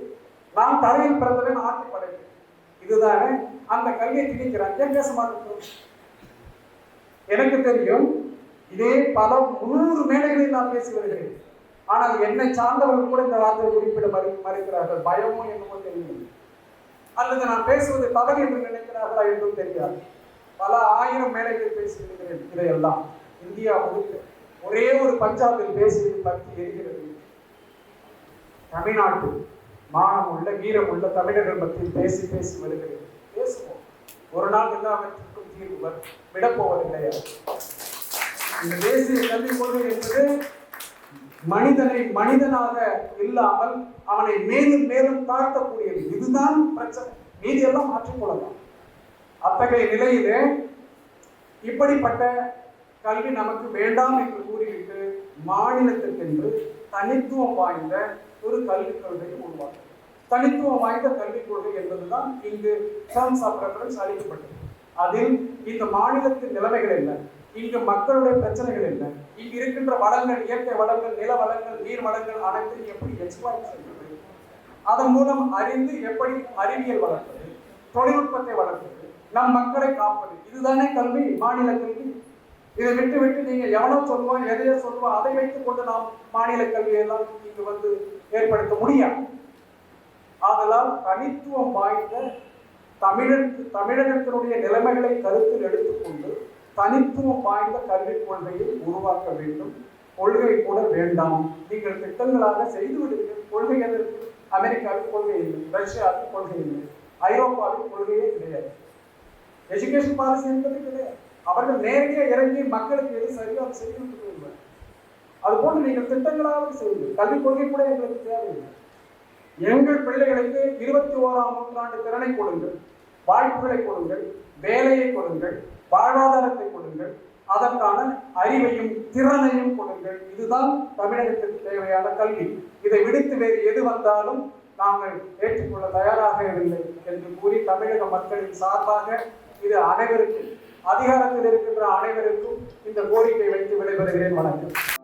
நான் தலையில் பிறந்தவன் ஆட்டி படைப்பேன். இதுதானே அந்த கல்வியை திணிக்கிறான். ஏன் பேச மாட்டேன்? எனக்கு தெரியும், இதே பல 100 மேடைகளில் நான் பேசி வருகிறேன். ஆனால் என்னை சார்ந்தவர்கள் கூட இந்த வார்த்தையை குறிப்பிட மறுக்கிறார்கள். பயமும் என்னமோ தெரியும், அல்லது நான் பேசுவது தவறு என்று நினைக்கிறார்களா என்றும் தெரியாது. பல 1000 மேடைகளில் பேசியிருக்கிறேன். இதையெல்லாம் இந்தியா முழுக்க ஒரே ஒரு பஞ்சாபில் பேசியது பற்றி எரிகிறது. தமிழ்நாட்டு மானம் உள்ள வீரம் உள்ள தமிழர்கள் பற்றி பேசி பேசி வருகிறேன். பேசுவோம். ஒரு நாள் எல்லாவற்றுக்கும் தீர்வு விடப்போவது கிடையாது. இந்த தேசிய கல்விக் கொள்கை என்பது மனிதனை மனிதனாக இல்லாமல் அவனை மேலும் மேலும் தாழ்த்தக்கூடியது. இதுதான் பிரச்சனை. மீதியெல்லாம் மாற்றிக்கொள்ளலாம். அத்தகைய நிலையிலே இப்படிப்பட்ட கல்வி நமக்கு வேண்டாம் என்று கூறிவிட்டு மாநிலத்திற்கென்று தனித்துவம் வாய்ந்த ஒரு கல்விக் கொள்கையை உருவாக்கும். தனித்துவம் வாய்ந்த கல்விக் கொள்கை என்பதுதான் இங்கு டர்ம்ஸ் ஆஃப் ரெஃபரன்ஸ் அளிக்கப்பட்டது. அதில் இந்த மாநிலத்தின் நிலைமைகள் என்ன, இங்கு மக்களுடைய பிரச்சனைகள் என்ன, இங்கு இருக்கின்ற வளங்கள், இயற்கை வளங்கள், நில வளங்கள், நீர் வளங்கள் அனைத்தையும் எப்படி எக்ஸ்ப்ளாய்ட் செய்வது, அதன் மூலம் அறிந்து எப்படி அறிவியல் வளர்ப்பது, தொழில்நுட்பத்தை வளர்ப்பது, நம் மக்களை காப்பது. இதுதானே கல்வி, மாநில கல்வி. இதை விட்டு விட்டு நீங்க எவனோ சொல்லுவோம், எதையோ சொல்லுவோம், அதை வைத்துக் கொண்டு நாம் மாநில கல்வியெல்லாம் இங்கு வந்து ஏற்படுத்த முடியாது. ஆதலால் தனித்துவம் வாய்ந்த தமிழகத்தினுடைய நிலைமைகளை கருத்தில் எடுத்துக்கொண்டு தனித்துவம் வாய்ந்த கல்விக் கொள்கையை உருவாக்க வேண்டும். கொள்கை கூட வேண்டாம், நீங்கள் திட்டங்களாக செய்து விடுவீர்கள். கொள்கை எதற்கு? அமெரிக்காவில் கொள்கை இல்லை, ரஷ்யாவில் கொள்கை இல்லை, ஐரோப்பாவில் கொள்கையே கிடையாது. எஜுகேஷன் பாலிசி என்பது கிடையாது. அவர்கள் நேரடியாக இறங்கி மக்களுக்கு எது சரியோ அதை செய்து விட்டு. அதுபோன்று நீங்கள் திட்டங்களாக செய்யுங்கள். கல்விக் கொள்கை கூட எங்களுக்கு தேவையில்லை. எங்கள் பிள்ளைகளுக்கு 21ஆம் நூற்றாண்டு திறனை கொடுங்கள், வாய்ப்புகளை கொடுங்கள், வேலையை கொடுங்கள், வாழ்வாதாரத்தை கொடுங்கள், அதற்கான அறிவையும் திறனையும் கொடுங்கள். இதுதான் தமிழகத்திற்கு தேவையான கல்வி. இதை விடுத்து வேறு எது வந்தாலும் நாங்கள் ஏற்றுக்கொள்ள தயாராக இல்லை என்று கூறி தமிழக மக்களின் சார்பாக இது அனைவருக்கும், அதிகாரத்தில் இருக்கின்ற அனைவருக்கும் இந்த கோரிக்கை வைத்து விடைபெறுகிறேன். வணக்கம்.